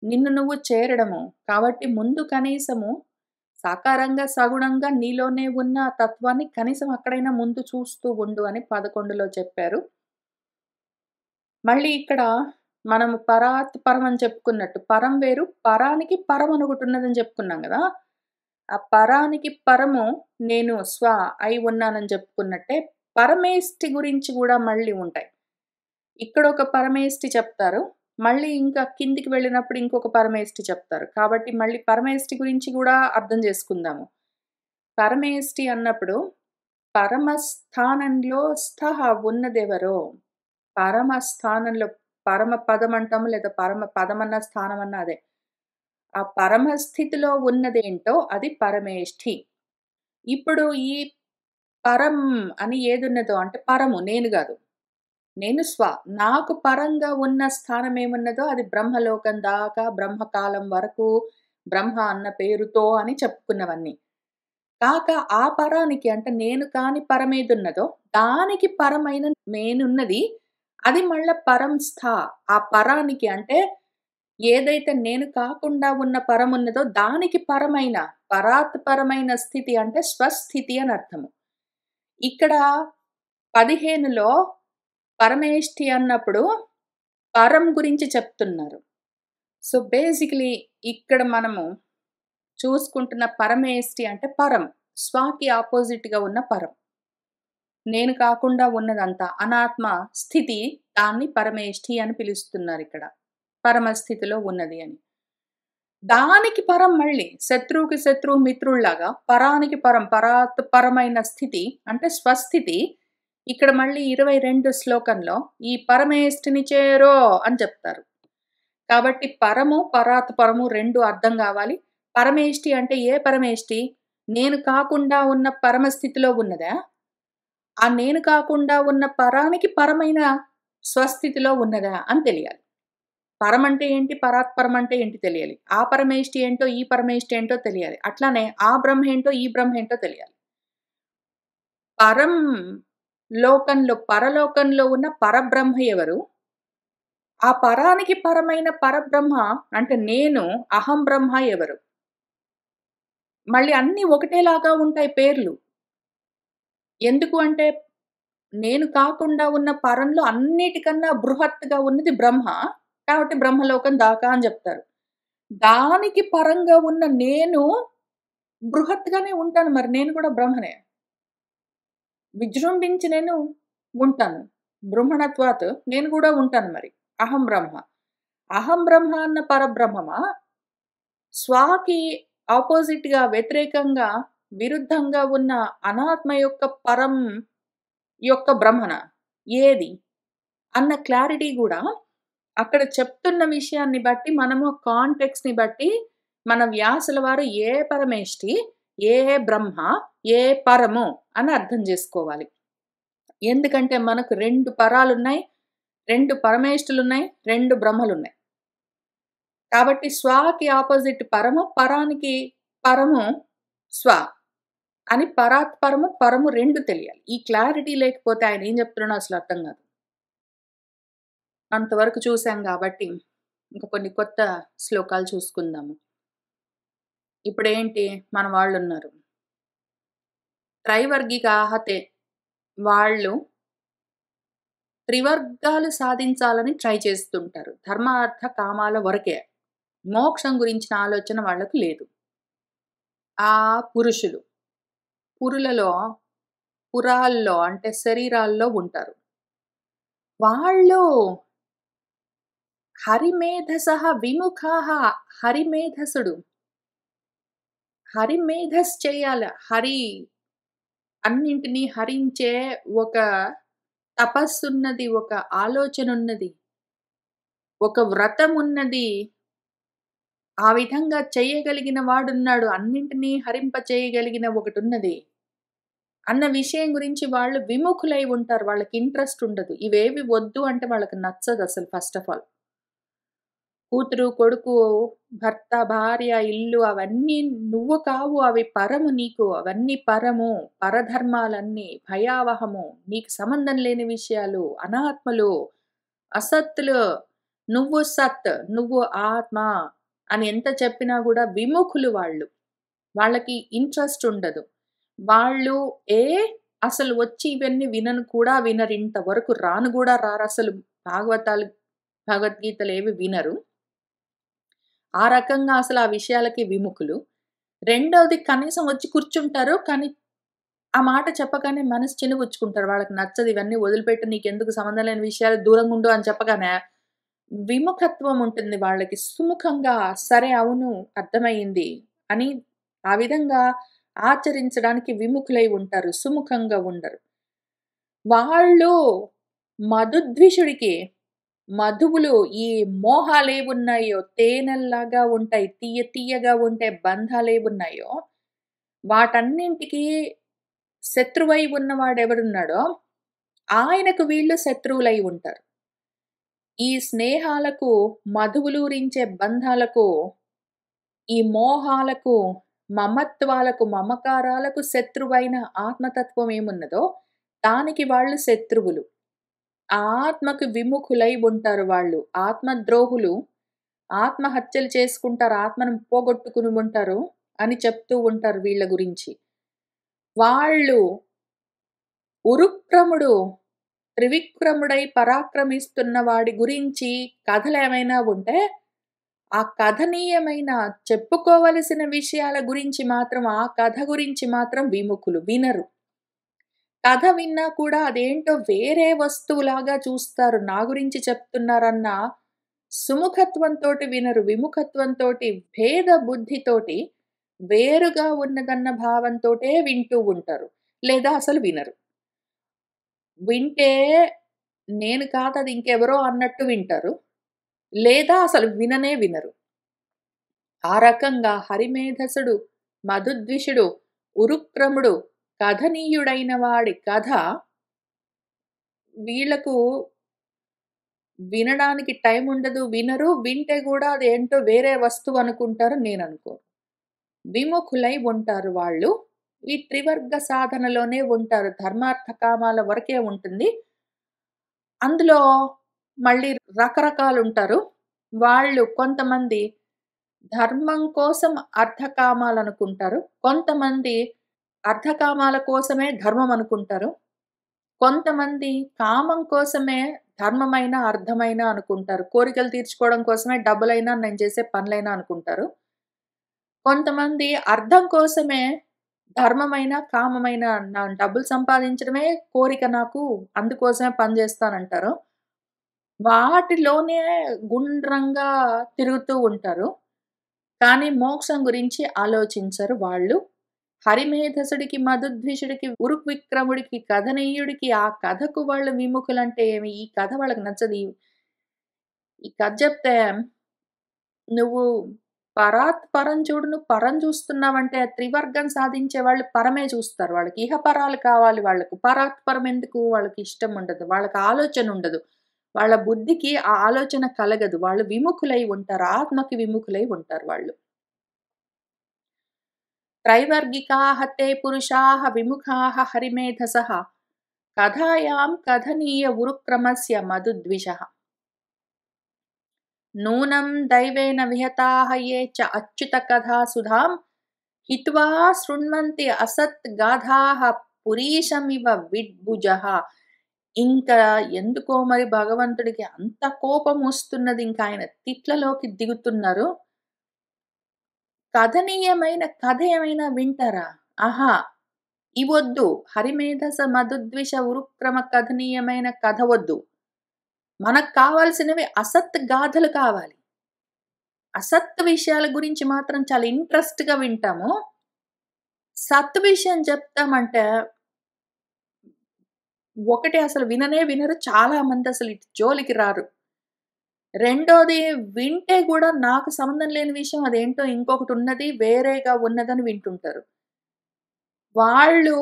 S1: నిన్ను నువ్వు చేరడము. కాబట్టి ముందు కనీసము సాకారంగా, సగుణంగా నీలోనే ఉన్న తత్వాన్ని కనీసం అక్కడైనా ముందు చూస్తూ ఉండు అని 11లో చెప్పారు. మళ్ళీ ఇక్కడ మనము పరాత్ పరం అని చెప్పుకున్నట్టు, పరం వేరు, పరానికి పరం అని ఒకటున్నదని చెప్పుకున్నాం గదా! ఆ పరానికి పరము నేను అయి ఉన్నానని చెప్పుకున్నట్టే, పరమేష్టి గురించి గూడా మళ్ళీ ఉంటాయి. ఇక్కడొక పరమేష్టి చెప్తారు. మళ్ళీ ఇంకా కిందికి వెళ్ళినప్పుడు ఇంకొక పరమేష్టి చెప్తారు. కాబట్టి మళ్ళీ పరమేష్టి గురించి గూడా అర్థం చేసుకుందాము. పరమేష్టి అన్నప్పుడు పరమస్థానంలో ఉన్నదెవరో, పరమస్థానంలో పరమ పదం అంటాము లేదా పరమ పదమన్న స్థానమన్న అదే. ఆ పరమ స్థితిలో ఉన్నదేంటో అది పరమేష్ఠి. ఇప్పుడు ఈ పరం అని ఏదున్నదో అంటే పరము నేను గాదు. నేను నాకు పరంగా ఉన్న స్థానం ఏమున్నదో అది బ్రహ్మలోకం దాకా బ్రహ్మకాలం వరకు బ్రహ్మ అన్న పేరుతో అని చెప్పుకున్నవన్నీ. కాక ఆ పరానికి అంటే నేను కాని పరమేదున్నదో, దానికి పరమైన నేనున్నది. అది మళ్ళా పరం స్థ. ఆ పరానికి అంటే ఏదైతే నేను కాకుండా ఉన్న పరమున్నదో దానికి పరమైన, పరాత్ పరమైన స్థితి అంటే స్వస్థితి అని అర్థము. ఇక్కడ 15లో పరమేష్ఠి అన్నప్పుడు పరం గురించి చెప్తున్నారు. సో, బేసికలీ ఇక్కడ మనము చూసుకుంటున్న పరమేష్ఠి అంటే పరం. స్వాకి ఆపోజిట్‌గా ఉన్న పరం. నేను కాకుండా ఉన్నదంతా అనాత్మ స్థితి, దాన్ని పరమేష్ఠి అని పిలుస్తున్నారిక్కడ. పరమస్థితిలో ఉన్నది అని. దానికి పరం మళ్ళీ శత్రువుకి శత్రువు మిత్రుల్లాగా పరానికి పరం, పరాత్ పరమైన స్థితి అంటే స్వస్థితి. ఇక్కడ మళ్ళీ 22 శ్లోకంలో ఈ పరమేష్ఠిని చేరో అని చెప్తారు. కాబట్టి పరము, పరాత్ పరము 2 అర్థం కావాలి. పరమేష్ఠి అంటే ఏ పరమేష్ఠి? నేను కాకుండా ఉన్న పరమస్థితిలో ఉన్నదా? ఆ నేను కాకుండా ఉన్న పరానికి పరమైన స్వస్థితిలో ఉన్నదా అని తెలియాలి. పరం అంటే ఏంటి? పరాత్పరం అంటే ఏంటి తెలియాలి. ఆ పరమేష్ఠి ఏంటో, ఈ పరమేష్ఠి ఏంటో తెలియాలి. అట్లానే ఆ బ్రహ్మ ఏంటో, ఈ బ్రహ్మ ఏంటో తెలియాలి. పరం లోకంలో, పరలోకంలో ఉన్న పరబ్రహ్మ ఎవరు? ఆ పరానికి పరమైన పరబ్రహ్మ అంటే నేను, అహం బ్రహ్మ ఎవరు? మళ్ళీ అన్నీ ఒకటేలాగా ఉంటాయి పేర్లు. ఎందుకు అంటే నేను కాకుండా ఉన్న పరంలో అన్నిటికన్నా బృహత్తుగా ఉన్నది బ్రహ్మ. కాబట్టి బ్రహ్మలోకం దాకా అని జెప్తారు. దానికి పరంగా ఉన్న నేను బృహత్‌గానే ఉంటాను మరి. నేను కూడా బ్రహ్మనే. విజృంభించి నేను ఉంటాను. బృహణత్వాత్ నేను కూడా ఉంటాను మరి. అహం బ్రహ్మ. అహం బ్రహ్మ అన్న పరబ్రహ్మమా స్వాకి ఆపోజిట్‌గా, వ్యతిరేకంగా, విరుద్ధంగా ఉన్న అనాత్మ యొక్క పరం యొక్క బ్రహ్మన? ఏది? అన్న క్లారిటీ గూడా అక్కడ చెప్తున్న విషయాన్ని బట్టి మనము కాంటెక్స్ట్‌ని బట్టి మన వ్యాసుల వారు ఏ పరమేష్ఠి, ఏ బ్రహ్మ, ఏ పరము అని అర్థం జేసుకోవాలి. ఎందుకంటే మనకు 2 పరాలున్నాయి, 2 పరమేష్ఠులున్నాయి, 2 బ్రహ్మలున్నాయి. కాబట్టి స్వాకి ఆపోజిట్ పరము, పరానికి పరము స్వ అని పరాత్ పరము, పరము 2 తెలియాలి. ఈ క్లారిటీ లేకపోతే ఆయన ఏం చెప్తున్నాడో అసలు అర్థం కాదు. అంతవరకు చూసాం గాబట్టి, ఇంక కొన్ని కొత్త శ్లోకాలు చూసుకుందాము. ఇప్పుడేంటి మన వాళ్ళున్నారు. త్రైవర్గికాః తే. వాళ్ళు త్రివర్గాలు సాధించాలని ట్రై చేస్తుంటారు. ధర్మ, అర్థ, కామాల వరకే. మోక్షం గురించిన ఆలోచన వాళ్ళకు లేదు. ఆ పురుషులు. పురులలో, పురాల్లో అంటే శరీరాల్లో ఉంటారు. వాళ్ళు హరిమేధసః విముఖాః. హరిమేధసుడు. హరిమేధస్ చేయాల. అన్నింటిని హరించే ఒక తపస్సున్నది, ఒక ఆలోచనున్నది, ఒక వ్రతమున్నది. ఆ విధంగా చేయగలిగిన వాడున్నాడు. అన్నింటినీ హరింప చేయగలిగిన ఒకటున్నది. అన్న విషయం గురించి వాళ్ళు విముఖులై ఉంటారు. వాళ్ళకి ఇంట్రెస్ట్ ఉండదు. ఇవేవి వద్దు అంటే వాళ్ళకి నచ్చదసలు ఫస్ట్ ఆఫ్ ఆల్. కూతురు, కొడుకు, భర్త, భార్య, ఇల్లు అవన్నీ నువ్వు కావు. అవి పరము నీకు. అవన్నీ పరము. పరధర్మాలన్నీ భయావహము. నీకు సంబంధం లేని విషయాలు, అనాత్మలు, అసత్తులు. నువ్వు సత్, నువ్వు ఆత్మ అని ఎంత చెప్పినా గూడా విముఖులు వాళ్ళు. వాళ్ళకి ఇంట్రెస్ట్ ఉండదు. వాళ్ళు అసలు వచ్చి ఇవన్నీ వినను కూడా వినరు. ఇంతవరకు రాను గూడా రారసలు. భగవద్గీతలేవి వినరు. ఆ రకంగా అసలు ఆ విషయాలకి విముఖులు. రెండోది కనీసం వచ్చి కూర్చుంటారు. కానీ ఆ మాట చెప్పగానే మనసు చిన్నబుచ్చుకుంటారు. వాళ్ళకి నచ్చదు. ఇవన్నీ వదిలిపెట్టు, నీకెందుకు సంబంధం లేని విషయాలు దూరంగుండు అని చెప్పగానే విముఖత్వం ఉంటుంది వాళ్ళకి. సుముఖంగా సరే అవును అర్థమయింది అని ఆ విధంగా ఆచరించడానికి విముఖులై ఉంటారు. సుముఖంగా ఉండరు. వాళ్ళు మధుద్విషుడికి మధువులు ఈ మోహాలేవున్నాయో తేనెల్లాగా ఉంటాయి. తియ్య తియ్యగా ఉండే బంధాలేవున్నాయో వాటన్నింటికి శత్రువై ఉన్నవాడెవడున్నాడో ఆయనకు వీళ్ళు శత్రువులై ఉంటారు. ఈ స్నేహాలకు, మధువులూరించే బంధాలకు ఈ మోహాలకు, మమత్వాలకు, మమకారాలకు శత్రువైన ఆత్మతత్వం ఏమున్నదో దానికి వాళ్ళు శత్రువులు. ఆ ఆత్మకు విముఖులై ఉంటారు వాళ్ళు. ఆత్మద్రోహులు. ఆత్మహత్యలు చేసుకుంటారు. ఆత్మను పోగొట్టుకుని ఉంటారు అని చెప్తూ ఉంటారు వీళ్ళ గురించి. వాళ్ళు ఉరుక్రముడు, త్రివిక్రముడై పరాక్రమిస్తున్న వాడి గురించి కథలేమైనా ఉంటే, ఆ కథనీయమైన చెప్పుకోవలసిన విషయాల గురించి మాత్రం, ఆ కథ గురించి మాత్రం విముఖులు. వినరు. కథ విన్నా కూడా అదేంటో వేరే వస్తువులాగా చూస్తారు. నా గురించి చెప్తున్నారన్న సుముఖత్వంతోటి వినరు. విముఖత్వంతోటి, భేద బుద్ధితోటి వేరుగా ఉన్నదన్న భావంతోటే వింటూ ఉంటారు. లేదా అసలు వినరు. వింటే నేను కాదది ఇంకెవరో అన్నట్టు వింటారు. లేదా అసలు విననే వినరు. ఆ రకంగా హరిమేధసుడు, మధుద్విషుడు, ఉరుక్రముడు, కథనీయుడైన వాడి కథ వీళ్ళకు వినడానికి టైం ఉండదు. వినరు. వింటే గూడా అదేంటో వేరే వస్తువు అనుకుంటారు. నేననుకోను. విముఖులై ఉంటారు వాళ్ళు. ఈ త్రివర్గ సాధనలోనే ఉంటారు. ధర్మార్థ కామాల వరకే ఉంటుంది. అందులో మళ్ళీ రకరకాలుంటారు. వాళ్ళు కొంతమంది ధర్మం కోసం అర్థకామాలనుకుంటారు. కొంతమంది అర్థకామాల కోసమే ధర్మం అనుకుంటారు. కొంతమంది కామం కోసమే ధర్మమైన, అర్థమైన అనుకుంటారు. కోరికలు తీర్చుకోవడం కోసమే డబ్బులైనా, నేను చేసే పనులైనా అనుకుంటారు. కొంతమంది అర్థం కోసమే ధర్మమైన, కామమైన నా డబ్బులు సంపాదించడమే కోరిక నాకు, అందుకోసమే పని చేస్తానంటారు. వాటిలోనే గుండ్రంగా తిరుగుతూ ఉంటారు. కానీ మోక్షం గురించి ఆలోచించరు వాళ్ళు. హరిమేధసుడికి, మధుద్విషుడికి, ఉరుక్విక్రముడికి, కథనీయుడికి ఆ కథకు వాళ్ళు విముఖులంటే ఏమి? ఈ కథ వాళ్ళకి నచ్చదు. ఈ కథ చెప్తే నువ్వు పరం చూడు, నువ్వు పరం చూస్తున్నావంటే త్రివర్గం సాధించే వాళ్ళు పరమే చూస్తారు. వాళ్ళకి ఇహపరాలు కావాలి వాళ్ళకు. పరాత్పరం ఎందుకు? వాళ్ళకి ఇష్టం ఉండదు. వాళ్ళకి ఆలోచన ఉండదు. వాళ్ళ బుద్ధికి ఆ ఆలోచన కలగదు. వాళ్ళు విముఖులై ఉంటారు. ఆత్మకి విముఖులై ఉంటారు వాళ్ళు. త్రైవర్గికాః తే పురుషాః విముఖాః హరిమేధసః కథాయాం కథనీయ ఉరుక్రమస్య మధుద్విషః నూనం దైవేన విహతాః యే చ అచ్యుత కథా సుధాం హిత్వా శృణ్వంతి అసత్ గాథాః పురీషమివ విడ్భుజః. ఇంకా ఎందుకో మరి భగవంతుడికి అంత కోపం వస్తున్నది. ఇంకా ఆయన తిట్లలోకి దిగుతున్నారు. కథనీయమైన కథ ఏమైనా వింటారా? ఆహా! ఇవొద్దు. హరిమేధస మధుద్విష ఉరుక్రమ కథనీయమైన కథ వద్దు. మనకు కావాల్సినవి అసత్ గాథలు కావాలి. అసత్ విషయాల గురించి మాత్రం చాలా ఇంట్రెస్ట్‌గా వింటాము. సత్ విషయం చెప్తామంటే ఒకటి అసలు విననే వినరు. చాలా మంది అసలు ఇటు జోలికి రారు. రెండోది వింటే గూడా నాకు సంబంధం లేని విషయం అదేంటో ఇంకొకటున్నది, వేరేగా ఉన్నదని వింటుంటారు. వాళ్ళు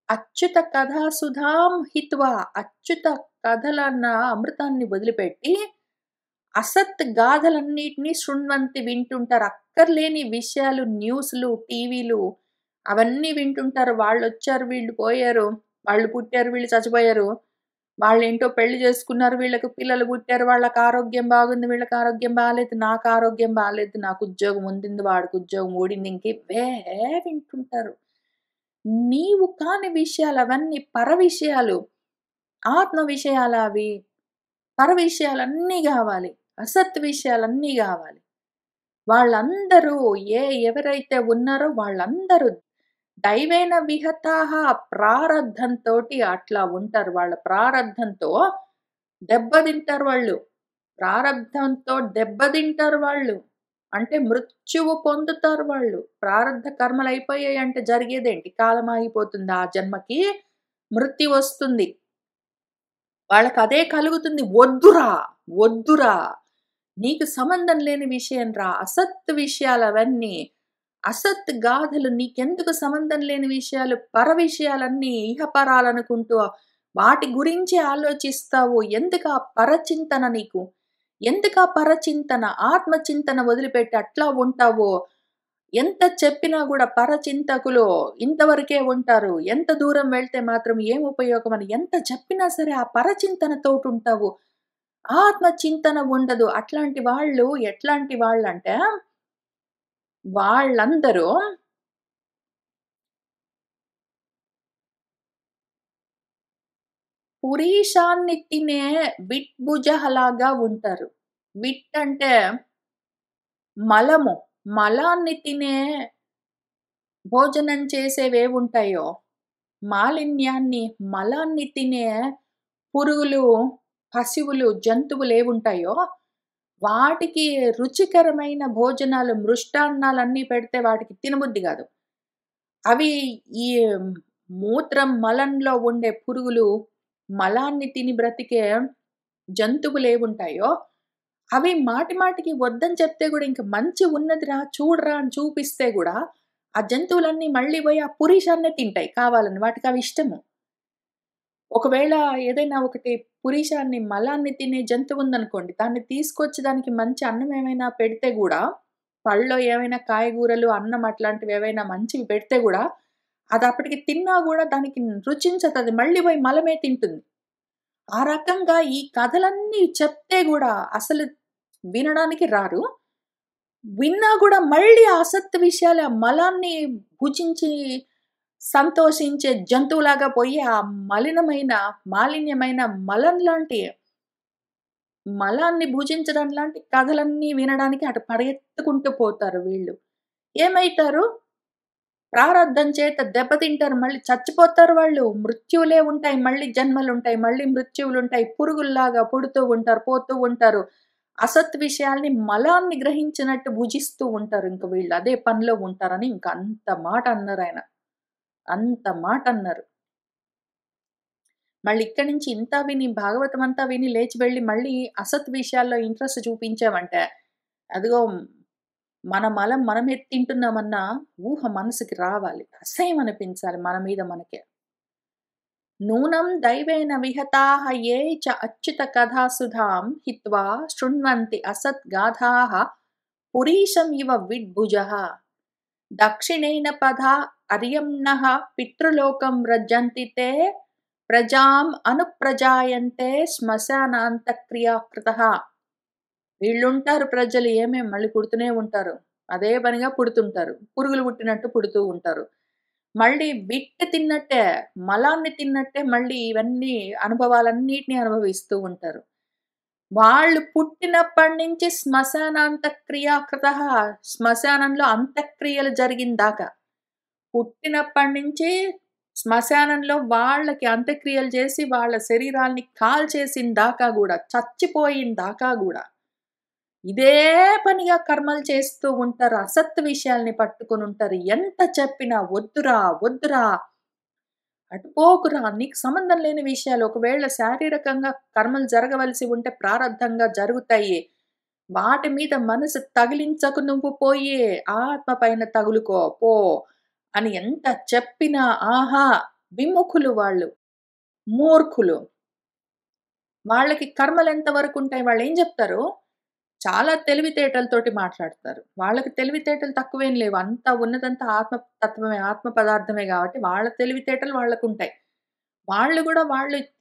S1: అచ్యుత కథా సుధాం హిత్వా, అచ్యుత కథలన్న అమృతాన్ని వదిలిపెట్టి అసత్ గాథలన్నిటిని శృణ్వంతి వింటుంటారు. అక్కర్లేని విషయాలు, న్యూస్‌లు, టీవీలు అవన్నీ వింటుంటారు. వాళ్ళొచ్చారు, వీళ్ళు పోయారు. వాళ్ళు పుట్టారు, వీళ్ళు చచ్చిపోయారు. వాళ్ళేంటో పెళ్లి చేసుకున్నారు, వీళ్ళకి పిల్లలు పుట్టారు, వాళ్ళకి ఆరోగ్యం బాగుంది, వీళ్ళకి ఆరోగ్యం బాలేదు, నాకు ఆరోగ్యం బాలేదు, నాకు ఉద్యోగం ఉండింది, వాడికి ఉద్యోగం ఊడింది. ఇంకివే వింటుంటారు. నీవు కాని విషయాలు అవన్నీ పర విషయాలు. ఆత్మ విషయాలవి. పర విషయాలన్నీ గావాలి. అసత్ విషయాలన్నీ గావాలి. వాళ్ళందరూ ఎవరైతే ఉన్నారో వాళ్ళందరూ దైవేన విహతాః ప్రారబ్ధంతోటి అట్లా ఉంటారు. వాళ్ళ ప్రారబ్ధంతో దెబ్బతింటారు వాళ్ళు. ప్రారబ్ధంతో దెబ్బతింటారు వాళ్ళు. అంటే మృత్యువు పొందుతారు వాళ్ళు. ప్రారబ్ధ కర్మలయిపోయాయంటే జరిగేదేంటి? కాలం ఆగిపోతుంది. ఆ జన్మకి మృత్యువొస్తుంది. వాళ్ళకదే కలుగుతుంది. వద్దురా! వద్దురా! నీకు సంబంధం లేని విషయం రా. అసత్ విషయాలవన్నీ. అసత్ గాథలు నీకెందుకు సంబంధం లేని విషయాలు, పర విషయాలన్నీ ఇహపరాలనుకుంటూ వాటి గురించి ఆలోచిస్తావు. ఎందుకా పరచింతన నీకు? ఎందుకా పరచింతన, ఆత్మచింతన వదిలిపెట్టి అట్లా ఉంటావో? ఎంత చెప్పినా గూడా పరచింతకులు ఇంతవరకే ఉంటారు. ఎంత దూరం వెళ్తే మాత్రం ఏం ఉపయోగం అని ఎంత చెప్పినా సరే ఆ పరచింతనతోటుంటావు. ఆత్మచింతన ఉండదు. అట్లాంటి వాళ్ళు ఎట్లాంటి వాళ్ళంటే, వాళ్ళందరూ పురీషాన్ని తినే విట్‌భుజహలాగా ఉంటారు. విట్ అంటే మలము. మలాన్ని తినే భోజనం చేసేవేవుంటాయో, మాలిన్యాన్ని, మలాన్ని తినే పురుగులు, పశువులు, జంతువులేవుంటాయో, వాటికి రుచికరమైన భోజనాలు, మృష్టాన్నాలన్నీ పెడితే వాటికి తినబుద్ధి గాదు. అవి ఈ మూత్రం, మలంలో ఉండే పురుగులు, మలాన్ని తిని బ్రతికే జంతువులేవుంటాయో, అవి మాటి మాటికి వద్దని చెప్తే గూడా ఇంక మంచి ఉన్నదిరా చూడరా అని చూపిస్తే గూడా, ఆ జంతువులన్నీ మళ్ళీ బోయి ఆ పురీషాన్నే తింటాయి కావాలని. వాటికవి ఇష్టము. ఒకవేళ ఏదైనా ఒకటి పురీషాన్ని, మలాన్ని తినే జంతువుందనుకోండి, దాన్ని తీసుకొచ్చి దానికి మంచి అన్నం ఏమైనా పెడితే గూడా, పళ్ళో ఏమైనా కాయగూరలు, అన్నం అట్లాంటివేవైనా మంచివి పెడితే గూడా, అదప్పటికి తిన్నా గూడా దానికి రుచించదది. మళ్ళీ బోయి మలమే తింటుంది. ఆ రకంగా ఈ కథలన్నీ చెప్తే గూడా అసలు వినడానికి రారు. విన్నా గూడా మళ్ళీ ఆ అసత్తు విషయాలు, ఆ మలాన్ని భుజించి సంతోషించే జంతువులాగా పోయి ఆ మలినమైన, మాలిన్యమైన మలం లాంటి మలాన్ని భుజించడం లాంటి కథలన్నీ వినడానికి అటు పరిగెత్తుకుంటూ పోతారు వీళ్ళు. ఏమైతారు? ప్రారబ్ధం చేత దెబ్బతింటారు. మళ్ళీ చచ్చిపోతారు వాళ్ళు. మృత్యువులే ఉంటాయి. మళ్ళీ జన్మలుంటాయి. మళ్ళీ మృత్యువులుంటాయి. పురుగుల్లాగా పుడుతూ ఉంటారు. పోతూ ఉంటారు. అసత్ విషయాల్ని మలాన్ని గ్రహించినట్టు భుజిస్తూ ఉంటారు ఇంక వీళ్ళు. అదే పనిలో ఉంటారని ఇంక అంత మాట అన్నారాయన. అంత మాటన్నారు. మళ్ళీ ఇక్కడి నుంచి ఇంతా విని, భాగవతం అంతా విని లేచి వెళ్లి మళ్ళీ అసత్ విషయాల్లో ఇంట్రెస్ట్ చూపించామంటే, అదిగో మన మలం మనమే తింటున్నామన్న ఊహ మనసుకి రావాలి. అసహ్యం అనిపించాలి మన మీద మనకే. నూనం దైవేన విహతాః యే చ అచ్యుత కథాసుధాం హిత్వా శృణ్వంతి అసత్ గాథాః పురీషం ఇవ విడ్భుజః. దక్షిణేన పదా అర్యమ్నః పితృలోకం వ్రజంతి తే ప్రజాం అనుప్రజాయంతే శ్మశానాంతక్రియా కృతః. వీళ్ళుంటారు ప్రజలు మళ్ళీ పుడుతూనే ఉంటారు. అదే పనిగా పుడుతుంటారు. పురుగులు పుట్టినట్టు పుడుతూ ఉంటారు. మళ్ళీ విట్టు తిన్నట్టే, మలాన్ని తిన్నట్టే మళ్ళీ ఇవన్నీ అనుభవాలన్నిటిని అనుభవిస్తూ ఉంటారు. వాళ్ళు పుట్టినప్పటి నుంచి శ్మశానాంతక్రియా కృతః. శ్మశానంలో అంత్యక్రియలు జరిగిందాకా. పుట్టినప్పటి నుంచి శ్మశానంలో వాళ్ళకి అంత్యక్రియలు చేసి వాళ్ళ శరీరాల్ని కాల్చేసిన దాకా గూడా, చచ్చిపోయిన దాకా గూడా ఇదే పనిగా కర్మలు చేస్తూ ఉంటారు. అసత్ విషయాల్ని పట్టుకొనుంటారు. ఎంత చెప్పినా వద్దురా, వద్దురా, అటుపోకురా, నీకు సంబంధం లేని విషయాలు. ఒకవేళ శారీరకంగా కర్మలు జరగవలసి ఉంటే ప్రారబ్ధంగా జరుగుతాయి. వాటి మీద మనసు తగిలించకు నువ్వు పోయి, ఆత్మ పైన తగులుకో పో అని ఎంత చెప్పినా ఆహా! విముఖులు వాళ్ళు. మూర్ఖులు. వాళ్ళకి కర్మలెంత వరకుంటాయి. వాళ్ళేం జెప్తారు? చాలా తెలివితేటలతోటి మాట్లాడతారు. వాళ్ళకి తెలివితేటలు తక్కువేం లేవు. అంతా ఉన్నదంతా ఆత్మ తత్వమే, ఆత్మ పదార్థమే గాబట్టి వాళ్ళ తెలివితేటలు వాళ్ళకుంటాయి. వాళ్ళు గూడా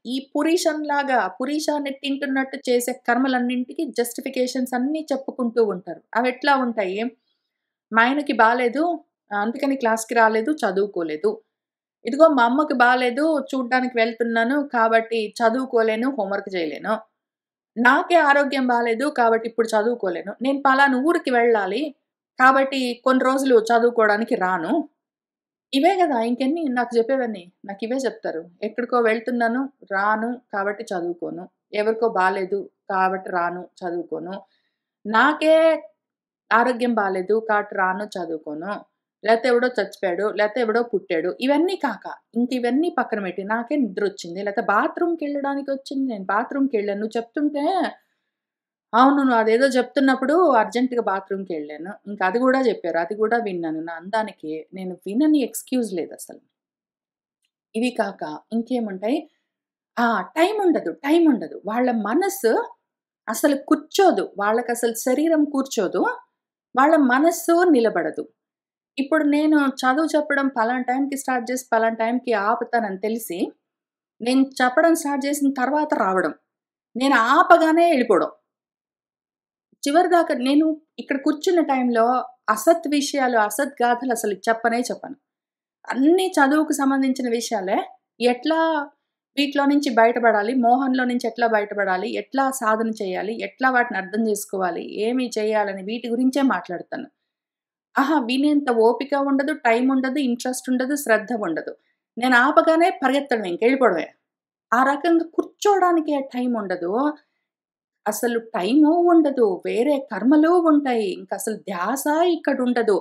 S1: ఈ పురీషంలాగా పురీషాన్ని తింటున్నట్టు చేసే కర్మలన్నింటికి జస్టిఫికేషన్స్ అన్నీ చెప్పుకుంటూ ఉంటారు. అవెట్లా ఉంటాయి? మా ఆయనకి బాలేదు. అందుకని క్లాస్‌కి రాలేదు, చదువుకోలేదు. ఇదిగో మా అమ్మకి బాలేదు, చూడ్డానికి వెళ్తున్నాను. కాబట్టి చదువుకోలేను, హోంవర్క్ చేయలేను. నాకే ఆరోగ్యం బాలేదు. కాబట్టి ఇప్పుడు చదువుకోలేను. నేను పలానా ఊరికి వెళ్ళాలి. కాబట్టి కొన్ని రోజులు చదువుకోవడానికి రాను. ఇవే గదా! ఇంకెన్ని నాకు జెప్పేవన్నీ. నాకివే జెప్తారు. ఎక్కడికో వెళ్తున్నాను, రాను కాబట్టి చదువుకోను. ఎవరికో బాలేదు కాబట్టి రాను, చదువుకోను. నాకే ఆరోగ్యం బాలేదు కాబట్టి రాను, చదువుకోను. లేతే ఎవడో చచ్చిపోయాడు, లేతే ఎవడో పుట్టాడు. ఇవన్నీ కాక ఇంకివన్నీ పక్కన పెట్టి నాకే నిద్రొచ్చింది. లేతే బాత్రూమ్‌కెళ్ళడానికొచ్చింది. నేను బాత్రూమ్‌కెళ్ళాను. నువ్వు చెప్తుంటే అవును. నువ్వు అదేదో జెప్తున్నప్పుడు అర్జెంట్‌గా బాత్రూమ్‌కెళ్ళాను. ఇంక అది గూడా జెప్పారు. అది గూడా విన్నాను. నా అందానికి నేను వినని ఎక్స్‌క్యూజ్ లేదసలు. ఇవి కాక ఇంకేముంటాయి? ఆ! టైముండదు. టైముండదు. వాళ్ళ మనసు అసలు కూర్చోదు. వాళ్ళకసలు శరీరం కూర్చోదు. వాళ్ళ మనస్సు నిలబడదు. ఇప్పుడు నేను చదువు చెప్పడం పలానా టైంకి స్టార్ట్ చేసి పలానా టైంకి ఆపుతానని తెలిసి, నేను చెప్పడం స్టార్ట్ చేసిన తర్వాత రావడం. నేను ఆపగానే ఎళ్ళిపోవడం. చివరిదాకా నేను ఇక్కడ కూర్చున్న టైంలో అసత్ విషయాలు, అసత్ గాథలు అసలు చెప్పనే చెప్పను. అన్నీ చదువుకు సంబంధించిన విషయాలే. ఎట్లా వీటిలో నుంచి బయటపడాలి, మోహంలో నుంచి ఎట్లా బయటపడాలి, ఎట్లా సాధన చేయాలి, ఎట్లా వాటిని అర్థం చేసుకోవాలి, ఏమి చేయాలని వీటి గురించే మాట్లాడతాను. వినేంత ఓపిక ఉండదు, టైం ఉండదు, ఇంట్రెస్ట్ ఉండదు, శ్రద్ధ ఉండదు. నేను ఆపగానే పరిగెత్తడమే ఇంకెళ్ళిపోవడమే. ఆ రకంగా కూర్చోవడానికి టైం ఉండదు. అసలు టైము ఉండదు. వేరే కర్మలు ఉంటాయి. ఇంకసలు ధ్యాస ఇక్కడుండదు.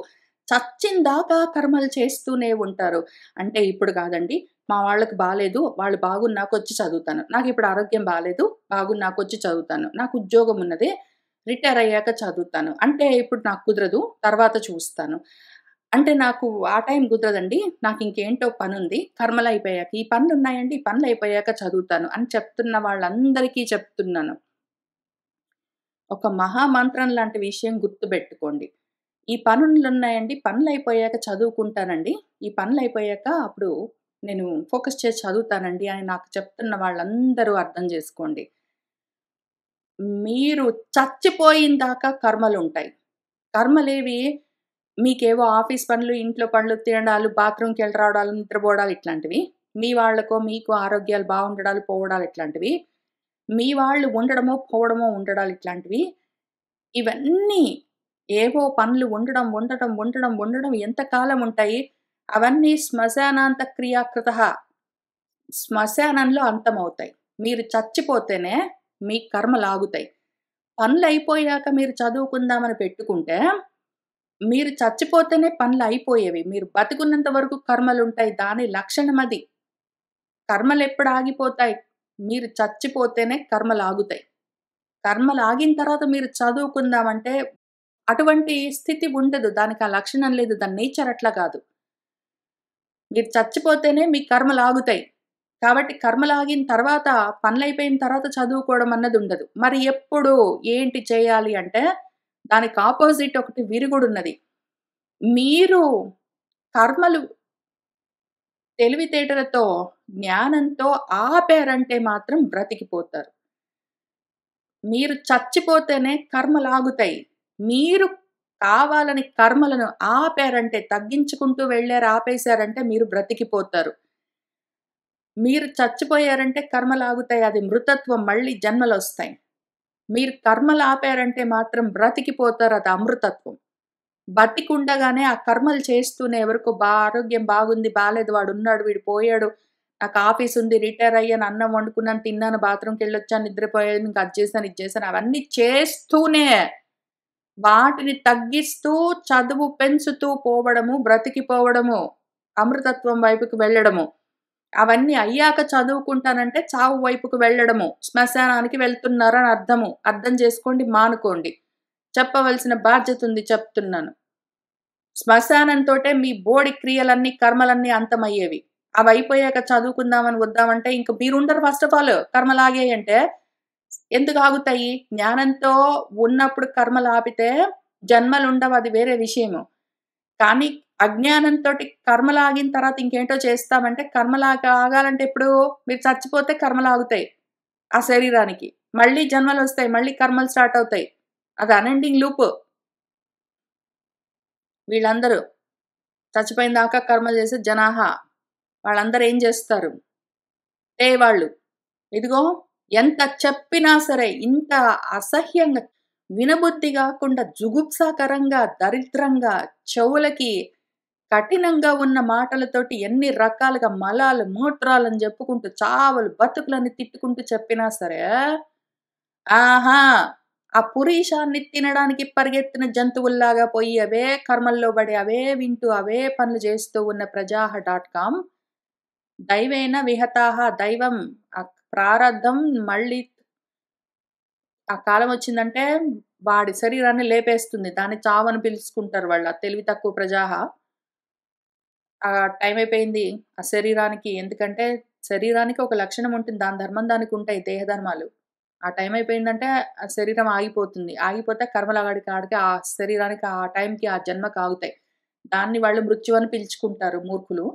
S1: చచ్చిందాకా కర్మలు చేస్తూనే ఉంటారు. అంటే ఇప్పుడు కాదండి, మా వాళ్ళకి బాలేదు. వాళ్ళు బాగున్నాకొచ్చి చదువుతాను. నాకిప్పుడు ఆరోగ్యం బాలేదు. బాగున్నాకొచ్చి చదువుతాను. నాకు ఉద్యోగం ఉన్నది. రిటైర్ అయ్యాక చదువుతాను. అంటే ఇప్పుడు నాకు కుదరదు. తర్వాత చూస్తాను. అంటే నాకు ఆ టైం కుదరదండి. నాకింకేంటో పనుంది. కర్మలయిపోయాక ఈ పనులున్నాయండి. ఈ పనులయిపోయాక చదువుతాను అని చెప్తున్న వాళ్ళందరికీ చెప్తున్నాను. ఒక మహామంత్రం లాంటి విషయం గుర్తుబెట్టుకోండి. ఈ పనులున్నాయండి. పనులయిపోయాక చదువుకుంటానండి. ఈ పనులయిపోయాక అప్పుడు నేను ఫోకస్ చేసి చదువుతానండి అని నాకు చెప్తున్న వాళ్ళందరూ అర్థం జేసుకోండి. మీరు చచ్చిపోయిన దాకా కర్మలుంటాయి. కర్మలేవి మీకేవో ఆఫీస్ పనులు, ఇంట్లో పనులు, తినడాలు, బాత్రూమ్‌కెళ్ళి రావడాలు, నిద్రపోవడాలు ఇట్లాంటివి. మీ వాళ్ళకో, మీకు ఆరోగ్యాలు బావుండడాలు, పోవడాలు ఇట్లాంటివి. మీ వాళ్ళు ఉండడమో, పోవడమో, ఉండడాలు ఇట్లాంటివి. ఇవన్నీ ఏవో పనులు ఉండడం ఎంతకాలం ఉంటాయి? అవన్నీ శ్మశానాంత క్రియాకృతః. శ్మశానంలో అంతమవుతాయి. మీరు చచ్చిపోతేనే మీ కర్మలాగుతాయి. పనులయిపోయాక మీరు చదువుకుందామని పెట్టుకుంటే, మీరు చచ్చిపోతేనే పనులయిపోయేవి. మీరు బతికున్నంత వరకు కర్మలుంటాయి. దాని లక్షణమది. కర్మలెప్పుడు ఆగిపోతాయి? మీరు చచ్చిపోతేనే కర్మలాగుతాయి. కర్మలాగిన తర్వాత మీరు చదువుకుందామంటే అటువంటి స్థితి ఉండదు. దానికి ఆ లక్షణం లేదు. దాని నేచర్ అట్లా కాదు. మీరు చచ్చిపోతేనే మీ కర్మలాగుతాయి. కాబట్టి కర్మలాగిన తర్వాత, పనులయిపోయిన తర్వాత చదువుకోవడం అన్నదుండదు. మరి ఎప్పుడు? ఏంటి చేయాలి అంటే, దానికి అపోజిట్ ఒకటి విరుగుడున్నది. మీరు కర్మలు తెలివితేటలతో, జ్ఞానంతో ఆపారంటే మాత్రం బ్రతికిపోతారు. మీరు చచ్చిపోతేనే కర్మలాగుతాయి. మీరు కావాలని కర్మలను ఆపారంటే, తగ్గించుకుంటూ వెళ్లారు, ఆపేశారంటే మీరు బ్రతికిపోతారు. మీరు చచ్చిపోయారంటే కర్మలాగుతాయి. అది మృతత్వం. మళ్ళీ జన్మలొస్తాయి. మీరు కర్మలాపారంటే మాత్రం బ్రతికిపోతారు. అది అమృతత్వం. బతికుండగానే ఆ కర్మలు చేస్తూనే ఎవరికో ఆరోగ్యం బాగుంది, బాలేదు, వాడున్నాడు, వీడు పోయాడు, నాకు ఆఫీసుంది, రిటైర్ అయ్యాను, అన్నం వండుకున్నాను, తిన్నాను, బాత్రూమ్‌కెళ్ళొచ్చాను, నిద్రపోయాను, ఇంక అది చేశాను, ఇది చేశాను అవన్నీ చేస్తూనే వాటిని తగ్గిస్తూ చదువు పెంచుతూ పోవడము, బ్రతికిపోవడము, అమృతత్వం వైపుకి వెళ్ళడము. అవన్నీ అయ్యాక చదువుకుంటానంటే చావు వైపుకు వెళ్ళడము. శ్మశానానికి వెళ్తున్నారని అర్థము. అర్థం చేసుకోండి, మానుకోండి. చెప్పవలసిన బాధ్యతుంది చెప్తున్నాను. శ్మశానంతోటే మీ బోడి క్రియలన్నీ, కర్మలన్నీ అంతమయ్యేవి. అవయిపోయాక చదువుకుందామని వద్దామంటే ఇంక మీరుండరు ఫస్ట్ ఆఫ్ ఆల్ కర్మలాగేయంటే. ఎందుకు ఆగుతాయి? జ్ఞానంతో ఉన్నప్పుడు కర్మలాపితే జన్మలుండవు అది వేరే విషయము. కానీ అజ్ఞానంతోటి కర్మలాగిన తర్వాత ఇంకేంటో చేస్తామంటే ఆగాలంటే ఎప్పుడు? మీరు చచ్చిపోతే కర్మలాగుతాయి ఆ శరీరానికి. మళ్ళీ జన్మలొస్తాయి. మళ్ళీ కర్మలు స్టార్ట్ అవుతాయి. అది అన్‌ఎండింగ్ లూప్. వీళ్ళందరూ చచ్చిపోయిన దాకా కర్మలు చేసే జనాహ. వాళ్ళందరూ ఏం చేస్తారు? వాళ్ళు. ఇదిగో ఎంత చెప్పినా సరే ఇంత అసహ్యంగా వినబుద్ధి గాకుండా జుగుప్సాకరంగా, దరిద్రంగా, చెవులకి కఠినంగా ఉన్న మాటలతోటి ఎన్ని రకాలుగా మలాలు, మూత్రాలని జెప్పుకుంటూ, చావలు, బతుకులని తిట్టుకుంటూ చెప్పినా సరే, ఆహా! ఆ పురీషాన్ని తినడానికి పరిగెత్తిన జంతువుల్లాగా పోయి అవే కర్మల్లో పడి, అవే వింటూ, అవే పనులు జేస్తూ ఉన్న ప్రజాహ.com దైవేన విహతాహ దైవం ప్రారబ్ధం మళ్ళీ ఆ కాలమొచ్చిందంటే వాడి శరీరాన్ని లేపేస్తుంది. దాన్ని చావని పిలుచుకుంటారు వాళ్ళు. ఆ తెలివి తక్కువ ప్రజాహ. టైం అయిపోయింది. ఆ శరీరానికి ఎందుకంటే శరీరానికి ఒక లక్షణం ఉంటుంది. దాని ధర్మం దానికుంటాయి దేహ ధర్మాలు. ఆ టైం అయిపోయిందంటే ఆ శరీరం ఆగిపోతుంది. ఆగిపోతే కర్మలవాడికి ఆడికి ఆ శరీరానికి ఆ టైంకి ఆ జన్మకి ఆగుతాయి. దాన్ని వాళ్ళు మృత్యు అని పిలుచుకుంటారు మూర్ఖులు.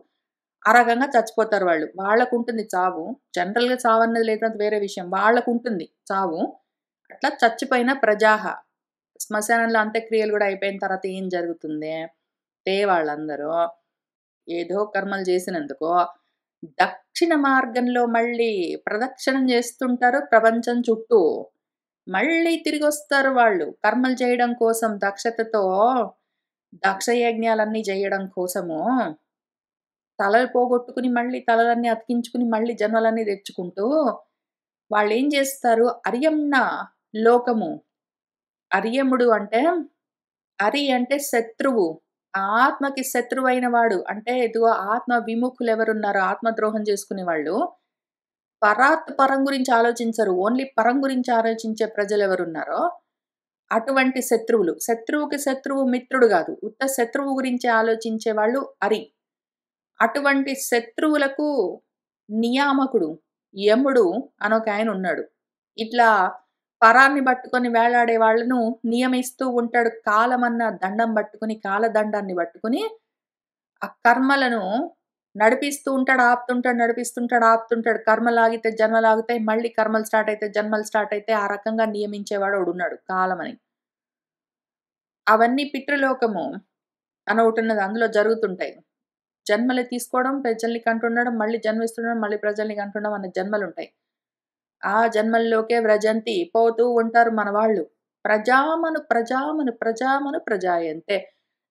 S1: ఆ రకంగా చచ్చిపోతారు వాళ్ళు. వాళ్ళకుంటుంది చావు. జనరల్‌గా చావన్నది లేదంటే వేరే విషయం. వాళ్ళకుంటుంది చావు. అట్లా చచ్చిపోయిన ప్రజాహ. శ్మశానంలో అంత్యక్రియలు గూడా అయిపోయిన తర్వాత ఏం జరుగుతుంది? వాళ్ళందరూ ఏదో కర్మలు చేసినందుకు దక్షిణ మార్గంలో మళ్ళీ ప్రదక్షిణం చేస్తుంటారు ప్రపంచం చుట్టూ. మళ్ళీ తిరిగొస్తారు వాళ్ళు. కర్మలు చేయడం కోసం దక్షతతో దక్షయజ్ఞాలన్నీ జేయడం కోసము తలలు పోగొట్టుకుని మళ్ళీ తలలన్నీ అతికించుకుని మళ్ళీ జన్మలన్నీ తెచ్చుకుంటూ వాళ్ళేం జేస్తారు అర్యమ్న లోకము. అర్యముడు అంటే అరి అంటే శత్రువు. ఆత్మకి శత్రువైన వాడు. అంటే ఇదిగో ఆత్మ విముఖులెవరున్నారో ఆత్మద్రోహం చేసుకునేవాళ్ళు, పరం గురించి ఆలోచించరు. ఓన్లీ పరం గురించి ఆలోచించే ప్రజలెవరున్నారో, అటువంటి శత్రువులు. శత్రువుకి శత్రువు మిత్రుడు గాదు. ఉత్త శత్రువు గురించి ఆలోచించే వాళ్ళు అరి. అటువంటి శత్రువులకు నియామకుడు, యముడు అనొకాయనున్నాడు. ఇట్లా పరాన్ని పట్టుకొని వేలాడే వాళ్ళను నియమిస్తూ ఉంటాడు. కాలమన్న దండం పట్టుకొని, కాలదండాన్ని పట్టుకొని, ఆ కర్మలను నడిపిస్తూ ఉంటాడు, ఆపుతుంటాడు, నడిపిస్తుంటాడు, ఆపుతుంటాడు. కర్మలాగితే జన్మలాగుతాయి. మళ్ళీ కర్మలు స్టార్ట్ అయితే, జన్మలు స్టార్ట్ అయితే, ఆ రకంగా నియమించేవాడు ఒకడున్నాడు కాలమని. అవన్నీ పితృలోకము అని ఒకటున్నది. అందులో జరుగుతుంటాయి. జన్మలు తీసుకోవడం, ప్రజల్ని కంటుండడం, మళ్ళీ జన్మిస్తుండడం, మళ్ళీ ప్రజల్ని కంటుండడం అనే జన్మలుంటాయి. ఆ జన్మల్లోకే వ్రజంతి పోతూ ఉంటారు మన వాళ్ళు. ప్రజామను ప్రజామను ప్రజామను ప్రజాయంతే.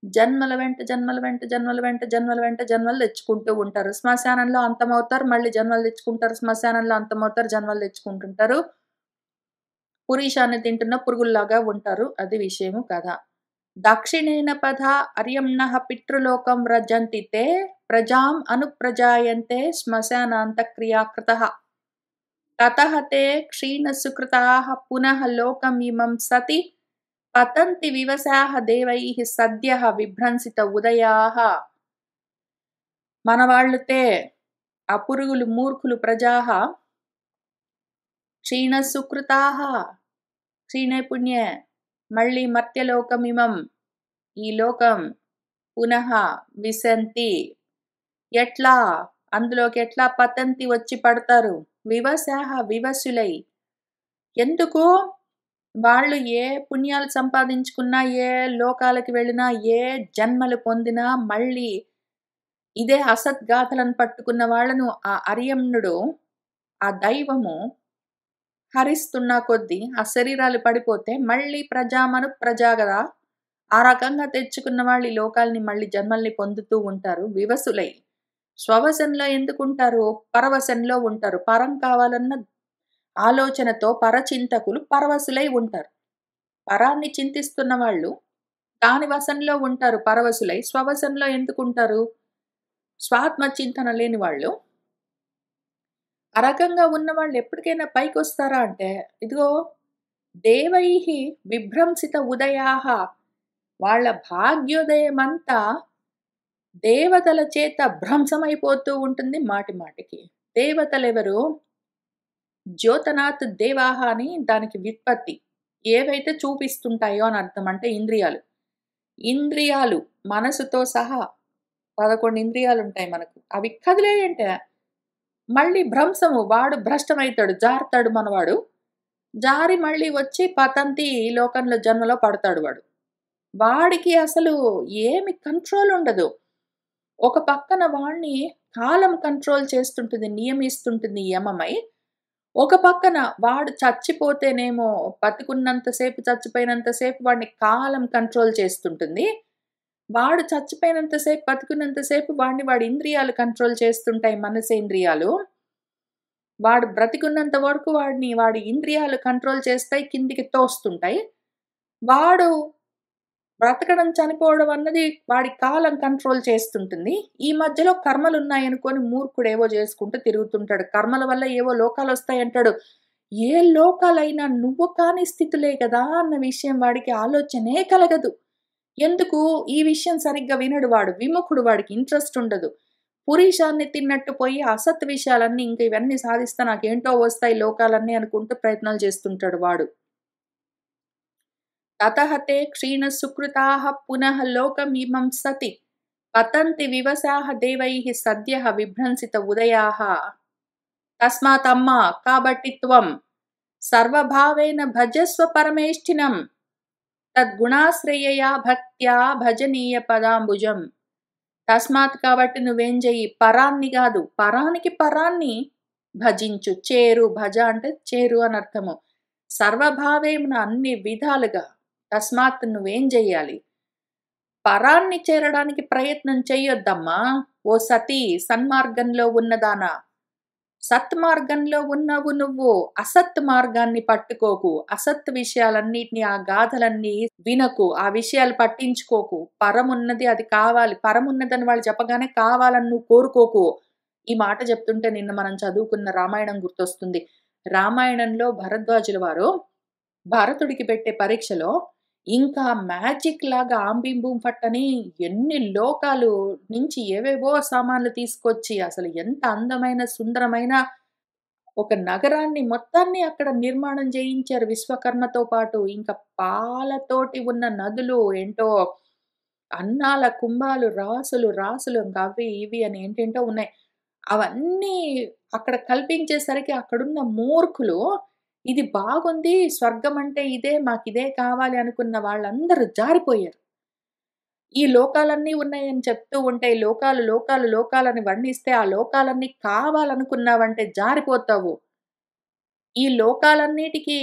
S1: జన్మల వెంట జన్మల వెంట జన్మల వెంట జన్మల వెంట జన్మలు తెచ్చుకుంటూ ఉంటారు. శ్మశానంలో అంతమవుతారు. మళ్ళీ జన్మలు తెచ్చుకుంటారు. శ్మశానంలో అంతమవుతారు. జన్మలు తెచ్చుకుంటుంటారు. పురీషాన్ని తింటున్న పురుగుల్లాగా ఉంటారు. అది విషయము కథ. దక్షిణేన పథా అర్యమ్నః పితృలోకం వ్రజంతి తే ప్రజాం అనుప్రజాయంతే శ్మశానాంతక్రియాకృతః. తతః తే క్షీణసుకృతాః పునః లోకమిమం సతి పతంతి వివశాః దేవైః సద్యః విభ్రంసిత ఉదయాః. మనవాళ్ళు ఆ పురుగులు మూర్ఖులు ప్రజాః క్షీణసుకృతాః క్షీణే పుణ్యే మళ్ళీ మర్త్యలోకమిమం ఈ లోకం పునః విశంతి ఎట్లా అందులోకి ఎట్లా పతంతి వచ్చి పడతారు వివశాః వివశులై. ఎందుకు? వాళ్ళు ఏ పుణ్యాలు సంపాదించుకున్నా, ఏ లోకాలకి వెళ్ళినా, ఏ జన్మలు పొందినా మళ్ళీ ఇదే అసద్గాథలను పట్టుకున్న వాళ్ళను ఆ అర్యమ్నుడు, ఆ దైవము హరిస్తున్న కొద్దీ ఆ శరీరాలు పడిపోతే మళ్ళీ ప్రజామను ప్రజా గదా! ఆ రకంగా తెచ్చుకున్న వాళ్ళు ఈ లోకాల్ని మళ్ళీ జన్మల్ని పొందుతూ ఉంటారు వివసులై. స్వవశంలో ఎందుకుంటారు? పరవశంలో ఉంటారు. పరం కావాలన్న ఆలోచనతో పరచింతకులు పరవశులై ఉంటారు. పరాన్ని చింతిస్తున్న వాళ్ళు దాని వశంలో ఉంటారు పరవశులై. స్వవశంలో ఎందుకుంటారు? స్వాత్మ చింతన లేని వాళ్ళు. ఆ రకంగా ఉన్నవాళ్ళు ఎప్పటికైనా పైకొస్తారా అంటే, ఇదిగో దేవైః విభ్రంసిత ఉదయాః వాళ్ళ భాగ్యోదయమంతా దేవతల చేత భ్రంశమైపోతూ ఉంటుంది మాటి మాటికి. దేవతలెవరు? జ్యోతనాత్ దేవాహ అని దానికి వ్యుత్పత్తి. ఏవైతే చూపిస్తుంటాయో అని అర్థం. అంటే ఇంద్రియాలు. ఇంద్రియాలు మనసుతో సహా 11 ఇంద్రియాలుంటాయి మనకు. అవి కదిలాయంటే మళ్ళీ భ్రంశము. వాడు భ్రష్టమైతాడు. జారుతాడు మనవాడు. జారి మళ్ళీ వచ్చి పతంతి ఈ లోకంలో జన్మలో పడతాడు వాడు. వాడికి అసలు ఏమి కంట్రోల్ ఉండదు. ఒక పక్కన వాడిని కాలం కంట్రోల్ చేస్తుంటుంది. నియమిస్తుంటుంది యమమై. ఒక పక్కన వాడు చచ్చిపోతేనేమో బతికున్నంత సేపు, చచ్చిపోయినంత సేపు వాడిని కాలం కంట్రోల్ చేస్తుంటుంది. వాడు చచ్చిపోయినంత సేపు, బతికున్నంత సేపు వాడి ఇంద్రియాలు కంట్రోల్ చేస్తుంటాయి మనసేంద్రియాలు. వాడు బ్రతికున్నంత వరకు వాడి ఇంద్రియాలు కంట్రోల్ చేస్తాయి, కిందికి తోస్తుంటాయి. వాడు బ్రతకడం, చనిపోవడం అన్నది వాడి కాలం కంట్రోల్ చేస్తుంటుంది. ఈ మధ్యలో కర్మలున్నాయనుకోని మూర్ఖుడేవో చేసుకుంటూ తిరుగుతుంటాడు. కర్మల వల్ల ఏవో లోకాలొస్తాయంటాడు. ఏ లోకాలైనా నువ్వు కాని స్థితులే గదా అన్న విషయం వాడికి ఆలోచనే కలగదు. ఎందుకు? ఈ విషయం సరిగ్గా వినడు వాడు. విముఖుడు వాడికి ఇంట్రెస్ట్ ఉండదు. పురీషాన్ని తిన్నట్టు పోయి అసత్ విషయాలన్నీ ఇంక ఇవన్నీ సాధిస్తా నాకేంటో వస్తాయి లోకాలన్నీ అనుకుంటూ ప్రయత్నాలు చేస్తుంటాడు వాడు. తతః తే క్షీణ సుకృతాః పునః లోకమిమం సతి పతంతి వివసాః దేవైః సద్యః విభ్రంసిత ఉదయాః. తస్మాతమ్మా కాబట్టి త్వం సర్వభావేన భజస్వ పరమేష్ఠినం తద్గుణాశ్రయయా భక్త్యా భజనీయ పదాంబుజం. తస్మాత్ కాబట్టి నువ్వేం చెయ్యి, పరాన్ని కాదు పరానికి పరాన్ని భజించు. చేరు, భజ అంటే చేరు అని అర్థము. సర్వభావేమున అన్ని విధాలుగా. తస్మాత్ నువ్వేం చెయ్యాలి, పరాన్ని చేరడానికి ప్రయత్నం చెయ్యొద్దమ్మా ఓ సతీ, సన్మార్గంలో ఉన్నదానా. సత్మార్గంలో ఉన్నావు నువ్వు, అసత్ మార్గాన్ని పట్టుకోకు. అసత్ విషయాలన్నిటిని, ఆ గాథలన్నీ వినకు, ఆ విషయాలు పట్టించుకోకు. పరమున్నది, అది కావాలి. పరమున్నదని వాళ్ళు చెప్పగానే కావాలని నువ్వు కోరుకోకు. ఈ మాట చెప్తుంటే నిన్న మనం చదువుకున్న రామాయణం గుర్తొస్తుంది. రామాయణంలో భరద్వాజుల వారు భరతుడికి పెట్టే పరీక్షలో ఇంకా మ్యాజిక్ లాగా ఆంబింబూం పట్టని ఎన్ని లోకాలు నుంచి ఏవేవో సామాన్లు తీసుకొచ్చి అసలు ఎంత అందమైన సుందరమైన ఒక నగరాన్ని మొత్తాన్ని అక్కడ నిర్మాణం చేయించారు విశ్వకర్మతో పాటు. ఇంకా పాలతోటి ఉన్న నదులు ఏంటో, అన్నాల కుంభాలు, రాసులు రాసులు, ఇంకా అవి ఇవి అని ఏంటేంటో ఉన్నాయి. అవన్నీ అక్కడ కల్పించేసరికి అక్కడున్న మూర్ఖులు ఇది బాగుంది, స్వర్గం అంటే ఇదే, మాకిదే కావాలి అనుకున్న వాళ్ళందరూ జారిపోయారు. ఈ లోకాలన్నీ ఉన్నాయని చెప్తూ ఉంటే, లోకాలు లోకాలు లోకాలని వర్ణిస్తే ఆ లోకాలన్నీ కావాలనుకున్నావంటే జారిపోతావు. ఈ లోకాలన్నిటికీ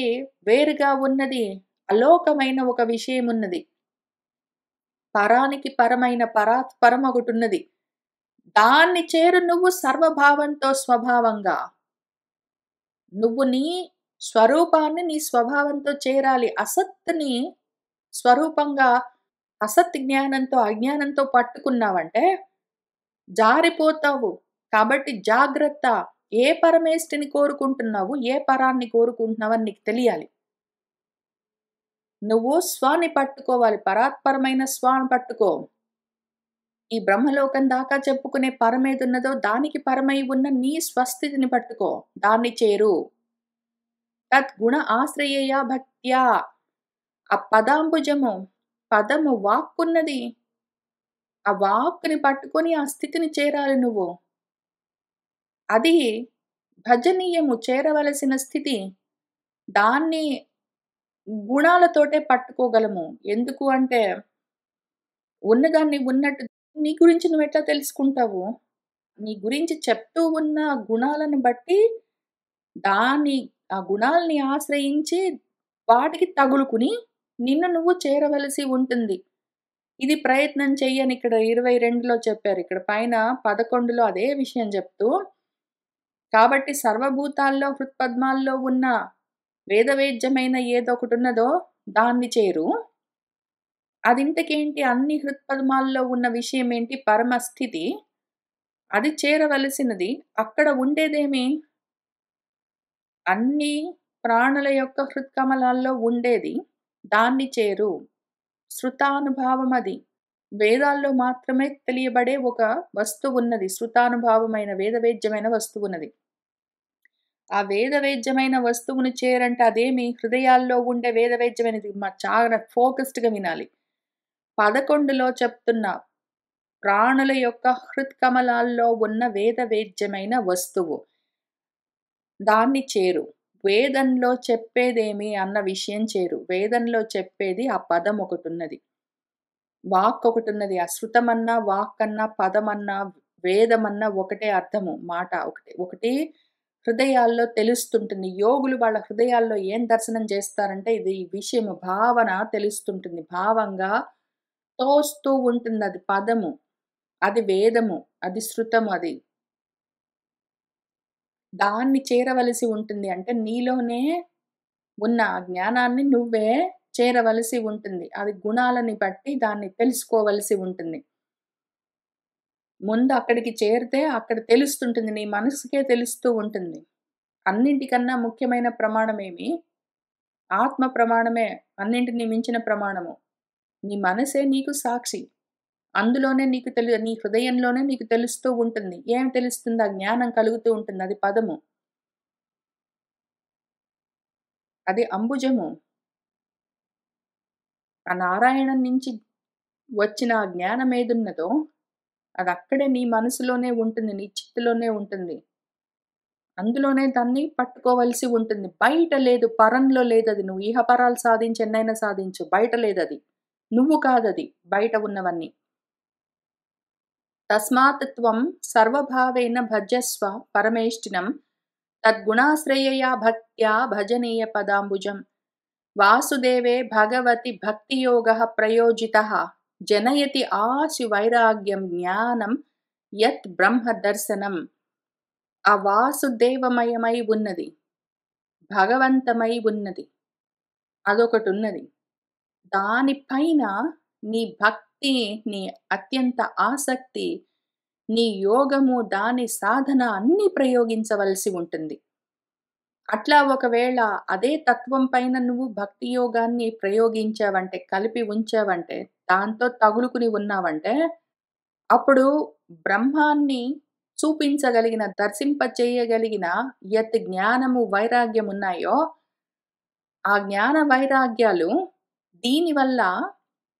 S1: వేరుగా ఉన్నది అలోకమైన ఒక విషయం ఉన్నది. పరానికి పరమైన పరాత్పరం ఒకటున్నది. దాన్ని చేరు నువ్వు సర్వభావంతో స్వభావంగా. నువ్వు నీ స్వరూపాన్ని నీ స్వభావంతో చేరాలి. అసత్తుని స్వరూపంగా అసత్ జ్ఞానంతో అజ్ఞానంతో పట్టుకున్నావంటే జారిపోతావు. కాబట్టి జాగ్రత్త. ఏ పరమేష్ఠిని కోరుకుంటున్నావు, ఏ పరాన్ని కోరుకుంటున్నావని నీకు తెలియాలి. నువ్వు స్వాని పట్టుకోవాలి. పరాత్పరమైన స్వాని పట్టుకో. ఈ బ్రహ్మలోకం దాకా చెప్పుకునే పరమేదున్నదో దానికి పరమై ఉన్న నీ స్వస్థితిని పట్టుకో. దాన్ని చేరు. తద్గుణ ఆశ్రయయ భక్త్యా. ఆ పదాంబుజము, పదము వాక్కున్నది. ఆ వాక్కుని పట్టుకొని ఆ స్థితిని చేరాలి నువ్వు. అది భజనీయము, చేరవలసిన స్థితి. దాన్ని గుణాలతోటే పట్టుకోగలము. ఎందుకు అంటే ఉన్నదాన్ని ఉన్నట్టు నీ గురించి నువ్వెట్లా తెలుసుకుంటావు? నీ గురించి చెప్తూ ఉన్న గుణాలను బట్టి దాన్ని ఆ గుణాల్ని ఆశ్రయించి వాటికి తగులుకుని నిన్ను నువ్వు చేరవలసి ఉంటుంది. ఇది ప్రయత్నం చెయ్యని ఇక్కడ 22లో చెప్పారు. ఇక్కడ పైన 11లో అదే విషయం చెప్తూ, కాబట్టి సర్వభూతాల్లో హృత్పద్మాల్లో ఉన్న వేదవేద్యమైన ఏదొకటున్నదో దాన్ని చేరు. అదింతకేంటి, అన్ని హృత్పద్మాల్లో ఉన్న విషయం ఏంటి, పరమస్థితి. అది చేరవలసినది. అక్కడ ఉండేదేమి, అన్ని ప్రాణుల యొక్క హృత్కమలాల్లో ఉండేది. దాన్ని చేరు. శృతానుభావం అది. వేదాల్లో మాత్రమే తెలియబడే ఒక వస్తువున్నది. శృతానుభావమైన వేదవేద్యమైన వస్తువున్నది. ఆ వేదవేద్యమైన వస్తువును చేరంటే అదేమి, హృదయాల్లో ఉండే వేదవేద్యమైనది. చాలా ఫోకస్డ్‌గా వినాలి. 11లో చెప్తున్న ప్రాణుల యొక్క హృత్కమలాల్లో ఉన్న వేదవేద్యమైన వస్తువు. దాన్ని చేరు. వేదంలో చెప్పేదేమి అన్న విషయం చేరు. వేదంలో చెప్పేది ఆ పదం ఒకటున్నది. వాక్ ఒకటున్నది. ఆ శృతమన్నా, వాక్కన్నా, పదమన్నా, వేదమన్నా ఒకటే అర్థము. మాట ఒకటే. ఒకటి హృదయాల్లో తెలుస్తుంటుంది. యోగులు వాళ్ళ హృదయాల్లో ఏం దర్శనం చేస్తారంటే ఇది ఈ విషయము, భావన తెలుస్తుంటుంది. భావంగా తోస్తూ ఉంటుంది. అది పదము. అది వేదము. అది శృతము. అది దాన్ని చేరవలసి ఉంటుంది. అంటే నీలోనే ఉన్న ఆ జ్ఞానాన్ని నువ్వే చేరవలసి ఉంటుంది. అది గుణాలని బట్టి దాన్ని తెలుసుకోవలసి ఉంటుంది. ముందు అక్కడికి చేరితే అక్కడ తెలుస్తుంటుంది. నీ మనసుకే తెలుస్తూ ఉంటుంది. అన్నింటికన్నా ముఖ్యమైన ప్రమాణమేమి? ఆత్మ ప్రమాణమే అన్నింటిని మించిన ప్రమాణము. నీ మనసే నీకు సాక్షి. అందులోనే నీ హృదయంలోనే నీకు తెలుస్తూ ఉంటుంది. ఏం తెలుస్తుంది? ఆ జ్ఞానం కలుగుతూ ఉంటుంది. అది పదము. అది అంబుజము. ఆ నారాయణం నుంచి వచ్చిన ఆ జ్ఞానం ఏదున్నదో, అదక్కడే నీ మనసులోనే ఉంటుంది. నీ చిత్తులోనే ఉంటుంది. అందులోనే దాన్ని పట్టుకోవలసి ఉంటుంది. బయట లేదు. పరంలో లేదది. నువ్వు ఇహపరాలు సాధించి ఎన్నైనా సాధించు. బయట లేదది. నువ్వు కాదది. బయట ఉన్నవన్నీ. తస్మాత్ త్వం సర్వభావేన భజస్వ పరమేష్ఠినం తద్గుణాశ్రయయా భక్త్యా భజనీయ పదాంబుజం. వాసుదేవే భగవతి భక్తియోగః ప్రయోజితః జనయతి ఆశు వైరాగ్యం జ్ఞానం యత్ బ్రహ్మ దర్శనం. ఆ వాసుదేవమయమై ఉన్నది. భగవంతమై ఉన్నది. అదొకటున్నది. దానిపైన నీ భక్తి, నీ అత్యంత ఆసక్తి, నీ యోగము, దాని సాధన అన్నీ ప్రయోగించవలసి ఉంటుంది. అట్లా ఒకవేళ అదే తత్వం పైన నువ్వు భక్తి యోగాన్ని ప్రయోగించావంటే, కలిపి ఉంచావంటే, దాంతో తగులుకుని ఉన్నావంటే, అప్పుడు బ్రహ్మాన్ని చూపించగలిగిన, దర్శింపచేయగలిగిన యత్ జ్ఞానము, వైరాగ్యమున్నాయో, ఆ జ్ఞాన వైరాగ్యాలు దీనివల్ల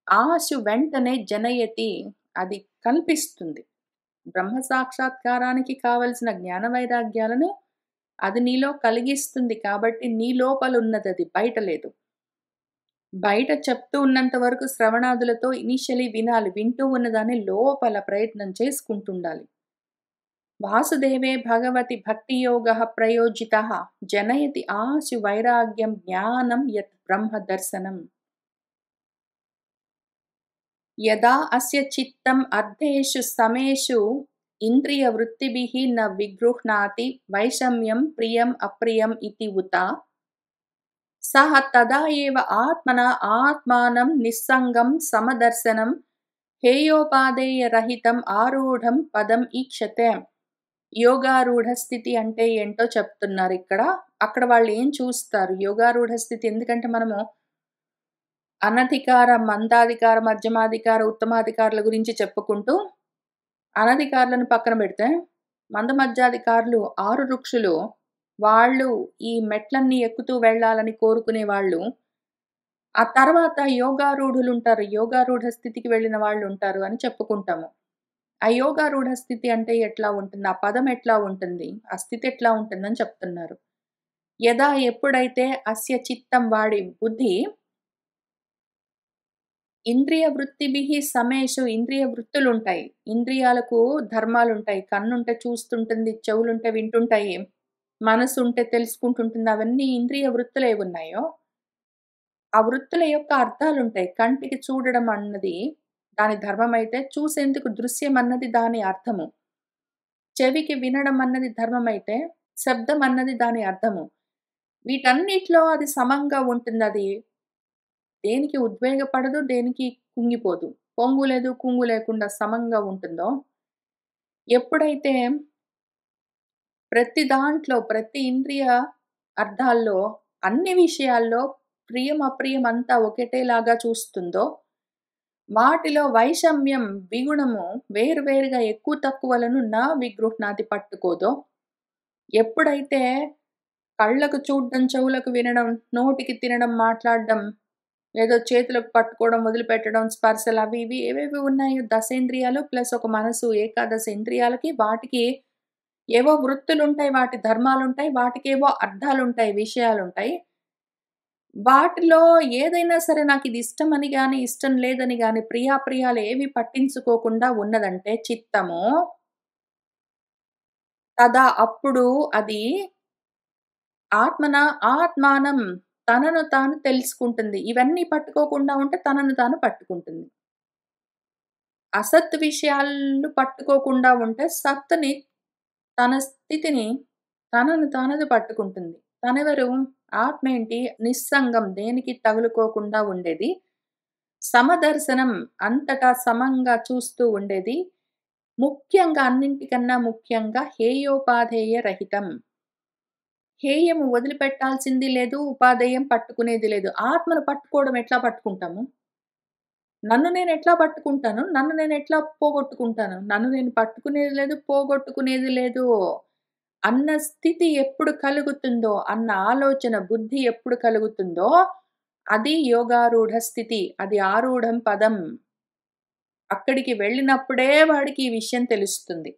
S1: ఆశు వెంటనే జనయతి అది కల్పిస్తుంది. బ్రహ్మ సాక్షాత్కారానికి కావలసిన జ్ఞాన వైరాగ్యాలను అది నీలో కలిగిస్తుంది కాబట్టి నీ లోపలున్నదది బయట లేదు. బయట చెప్తూ ఉన్నంత వరకు శ్రవణాదులతో ఇనీషియలీ వినాలి. వింటూ ఉన్నదాన్ని లోపల ప్రయత్నం చేసుకుంటుండాలి. వాసుదేవే భగవతి భక్తియోగః ప్రయోజితః జనయతి ఆశు వైరాగ్యం జ్ఞానం యత్ బ్రహ్మ దర్శనం. యదా అస్య చిత్తం అర్థేషు సమేషు ఇంద్రియవృత్తిభిః న విగృహ్ణాతి వైషమ్యం ప్రియం అప్రియం ఇతి ఉత సహ తదా ఏవ ఆత్మన ఆత్మానం నిస్సంగం సమదర్శనం హేయోపాదేయ రహితం ఆరూఢం పదం ఈక్షతే. యోగారూఢ స్థితి అంటే ఏంటో చెప్తున్నారు ఇక్కడ. అక్కడ వాళ్ళు ఏం చూస్తారు? యోగారూఢ స్థితి ఎందుకంటే మనము అనధికార, మందాధికార, మధ్యమాధికార, ఉత్తమాధికారుల గురించి చెప్పుకుంటూ, అనధికారులను పక్కన పెడితే, మందమధ్యాధికారులు 6 ఋక్షులు, వాళ్ళు ఈ మెట్లన్నీ ఎక్కుతూ వెళ్ళాలని కోరుకునే వాళ్ళు. ఆ తర్వాత యోగారూఢులుంటారు. యోగారూఢ స్థితికి వెళ్ళిన వాళ్ళుంటారు అని చెప్పుకుంటాము. ఆ యోగారూఢ స్థితి అంటే ఎట్లా ఉంటుంది? ఆ పదం ఎట్లా ఉంటుంది? ఆ స్థితి ఎట్లా ఉంటుందని చెప్తున్నారు. యదా ఎప్పుడైతే అస్య చిత్తం వాడి బుద్ధి ఇంద్రియ వృత్తిభిః సమేషు ఇంద్రియ వృత్తులుంటాయి. ఇంద్రియాలకు ధర్మాలుంటాయి. కన్నుంటే చూస్తుంటుంది, చెవులుంటే వింటుంటాయి, మనసుంటే తెలుసుకుంటుంటుంది. అవన్నీ ఇంద్రియ వృత్తులేవున్నాయో, ఆ వృత్తుల యొక్క అర్థాలుంటాయి. కంటికి చూడడం అన్నది దాని ధర్మమైతే, చూసేందుకు దృశ్యం అన్నది దాని అర్థము. చెవికి వినడం అన్నది ధర్మమైతే, శబ్దం అన్నది దాని అర్థము. వీటన్నిటిలో అది సమంగా ఉంటుందది. దేనికి ఉద్వేగపడదు, దేనికి కుంగిపోదు. పొంగు లేదు, కుంగు లేకుండా సమంగా ఉంటుందో, ఎప్పుడైతే ప్రతి దాంట్లో, ప్రతి ఇంద్రియ అర్థాల్లో, అన్ని విషయాల్లో ప్రియం, అప్రియం అంతా ఒకటేలాగా చూస్తుందో, వాటిలో వైషమ్యం, విగుణము వేరువేరుగా ఎక్కువ తక్కువలను విగృహ్ణాతి పట్టుకోదో, ఎప్పుడైతే కళ్ళకు చూడడం, చెవులకు వినడం, నోటికి తినడం, మాట్లాడడం, ఏదో చేతులకు పట్టుకోవడం, వదిలిపెట్టడం, స్పర్శలు అవి ఇవి ఏవేవి ఉన్నాయో దశేంద్రియాలు ప్లస్ ఒక మనసు ఏకాదశ ఇంద్రియాలకి వాటికి ఏవో వృత్తులుంటాయి, వాటి ధర్మాలుంటాయి, వాటికేవో అర్థాలుంటాయి, విషయాలుంటాయి. వాటిలో ఏదైనా సరే నాకిది ఇష్టమని గాని, ఇష్టం లేదని గాని, ప్రియాప్రియాలు ఏవి పట్టించుకోకుండా ఉన్నదంటే చిత్తము, తదా అప్పుడు అది ఆత్మానం తనను తాను తెలుసుకుంటుంది. ఇవన్నీ పట్టుకోకుండా ఉంటే తనను తాను పట్టుకుంటుంది. అసత్ విషయాలు పట్టుకోకుండా ఉంటే సత్తుని, తన స్థితిని, తనను తానది పట్టుకుంటుంది. తనెవరు? ఆత్మ ఏంటి? నిస్సంగం, దేనికి తగులుకోకుండా ఉండేది. సమదర్శనం, అంతటా సమంగా చూస్తూ ఉండేది. ముఖ్యంగా, అన్నింటికన్నా ముఖ్యంగా హేయోపాధేయ రహితం. హేయము వదిలిపెట్టాల్సింది లేదు, ఉపాధేయం పట్టుకునేది లేదు. ఆత్మను పట్టుకోవడం ఎట్లా పట్టుకుంటాము? నన్ను నేను ఎట్లా పట్టుకుంటాను? నన్ను నేను ఎట్లా పోగొట్టుకుంటాను? నన్ను నేను పట్టుకునేది లేదు, పోగొట్టుకునేది లేదు అన్న స్థితి ఎప్పుడు కలుగుతుందో, అన్న ఆలోచన, బుద్ధి ఎప్పుడు కలుగుతుందో, అది యోగారూఢ స్థితి. అది ఆరూఢం పదం. అక్కడికి వెళ్ళినప్పుడే వాడికి ఈ విషయం తెలుస్తుంది.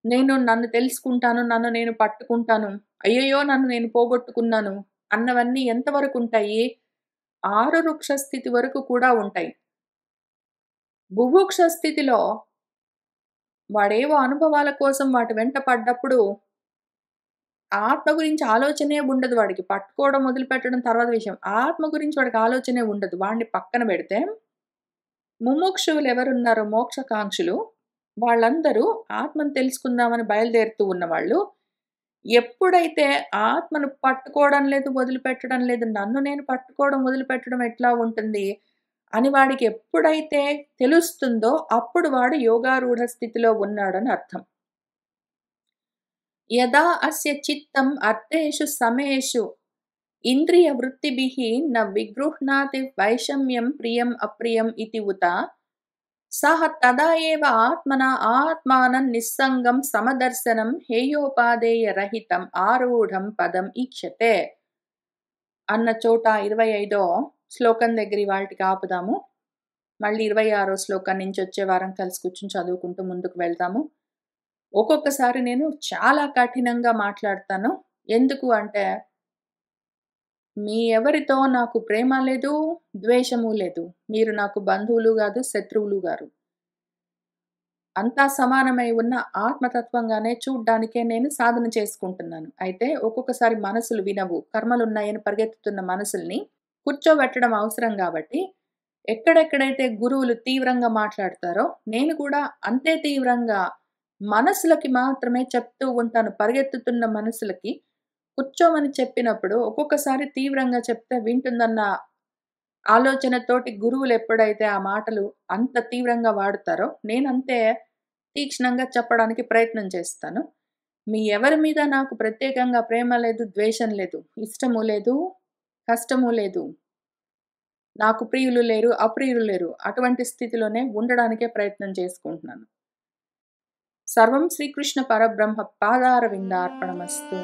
S1: నేను నన్ను తెలుసుకుంటాను, నన్ను నేను పట్టుకుంటాను, అయ్యయ్యో! నన్ను నేను పోగొట్టుకున్నాను అన్నవన్నీ ఎంతవరకుంటాయి? ఆరురుక్ష స్థితి వరకు కూడా ఉంటాయి. బుభుక్ష స్థితిలో వాడేవో అనుభవాల కోసం వాటి వెంట పడ్డప్పుడు ఆత్మ గురించి ఆలోచనే ఉండదు వాడికి. పట్టుకోవడం మొదలుపెట్టడం తర్వాత విషయం. ఆత్మ గురించి వాడికి ఆలోచనే ఉండదు. వాడిని పక్కన పెడితే ముముక్షువులు ఎవరున్నారో మోక్షకాంక్షులు వాళ్ళందరూ ఆత్మను తెలుసుకుందామని బయలుదేరుతూ ఉన్నవాళ్ళు, ఎప్పుడైతే ఆత్మను పట్టుకోవడం లేదు, వదిలిపెట్టడం లేదు, నన్ను నేను పట్టుకోవడం, వదిలిపెట్టడం ఎట్లా ఉంటుంది అని వాడికి ఎప్పుడైతే తెలుస్తుందో అప్పుడు వాడు యోగారూఢ స్థితిలో ఉన్నాడని అర్థం. యదా అస్య చిత్తం అర్థేషు సమయేషు ఇంద్రియ వృత్తిభిః న విగృహ్ణాతి వైషమ్యం ప్రియం అప్రియం ఇతి ఉత సహ తదా ఏవ ఆత్మన ఆత్మానం నిస్సంగం సమదర్శనం హేయోపాదేయ రహితం ఆరూఢం పదం ఈక్షతే అన్న చోట 25వ శ్లోకం దగ్గర ఇవాల్టికి ఆపుదాము. మళ్ళీ 26వ శ్లోకం నుంచి వచ్చే వారం కలిసి కూర్చొని చదువుకుంటూ ముందుకు వెళ్దాము. ఒక్కొక్కసారి నేను చాలా కఠినంగా మాట్లాడతాను. ఎందుకు అంటే, మీ ఎవరితో నాకు ప్రేమ లేదు, ద్వేషము లేదు. మీరు నాకు బంధువులు గాదు, శత్రువులు గారు. అంతా సమానమై ఉన్న ఆత్మతత్వంగానే చూడ్డానికే నేను సాధన చేసుకుంటున్నాను. అయితే ఒక్కొక్కసారి మనసులు వినవు. కర్మలున్నాయని పరిగెత్తుతున్న మనసుల్ని కూర్చోబెట్టడం అవసరం గాబట్టి, ఎక్కడెక్కడైతే గురువులు తీవ్రంగా మాట్లాడతారో, నేను కూడా అంతే తీవ్రంగా మనసులకి మాత్రమే చెప్తూ ఉంటాను. పరిగెత్తుతున్న మనసులకి కూర్చోమని చెప్పినప్పుడు ఒక్కొక్కసారి తీవ్రంగా చెప్తే వింటుందన్న ఆలోచనతోటి గురువులు ఎప్పుడైతే ఆ మాటలు అంత తీవ్రంగా వాడుతారో, నేనంతే తీక్షణంగా చెప్పడానికి ప్రయత్నం చేస్తాను. మీ ఎవరి మీద నాకు ప్రత్యేకంగా ప్రేమ లేదు, ద్వేషం లేదు, ఇష్టము లేదు, కష్టము లేదు. నాకు ప్రియులు లేరు, అప్రియులు లేరు. అటువంటి స్థితిలోనే ఉండడానికే ప్రయత్నం చేసుకుంటున్నాను. సర్వం శ్రీకృష్ణ పరబ్రహ్మ పాదారవిందార్పణమస్తు.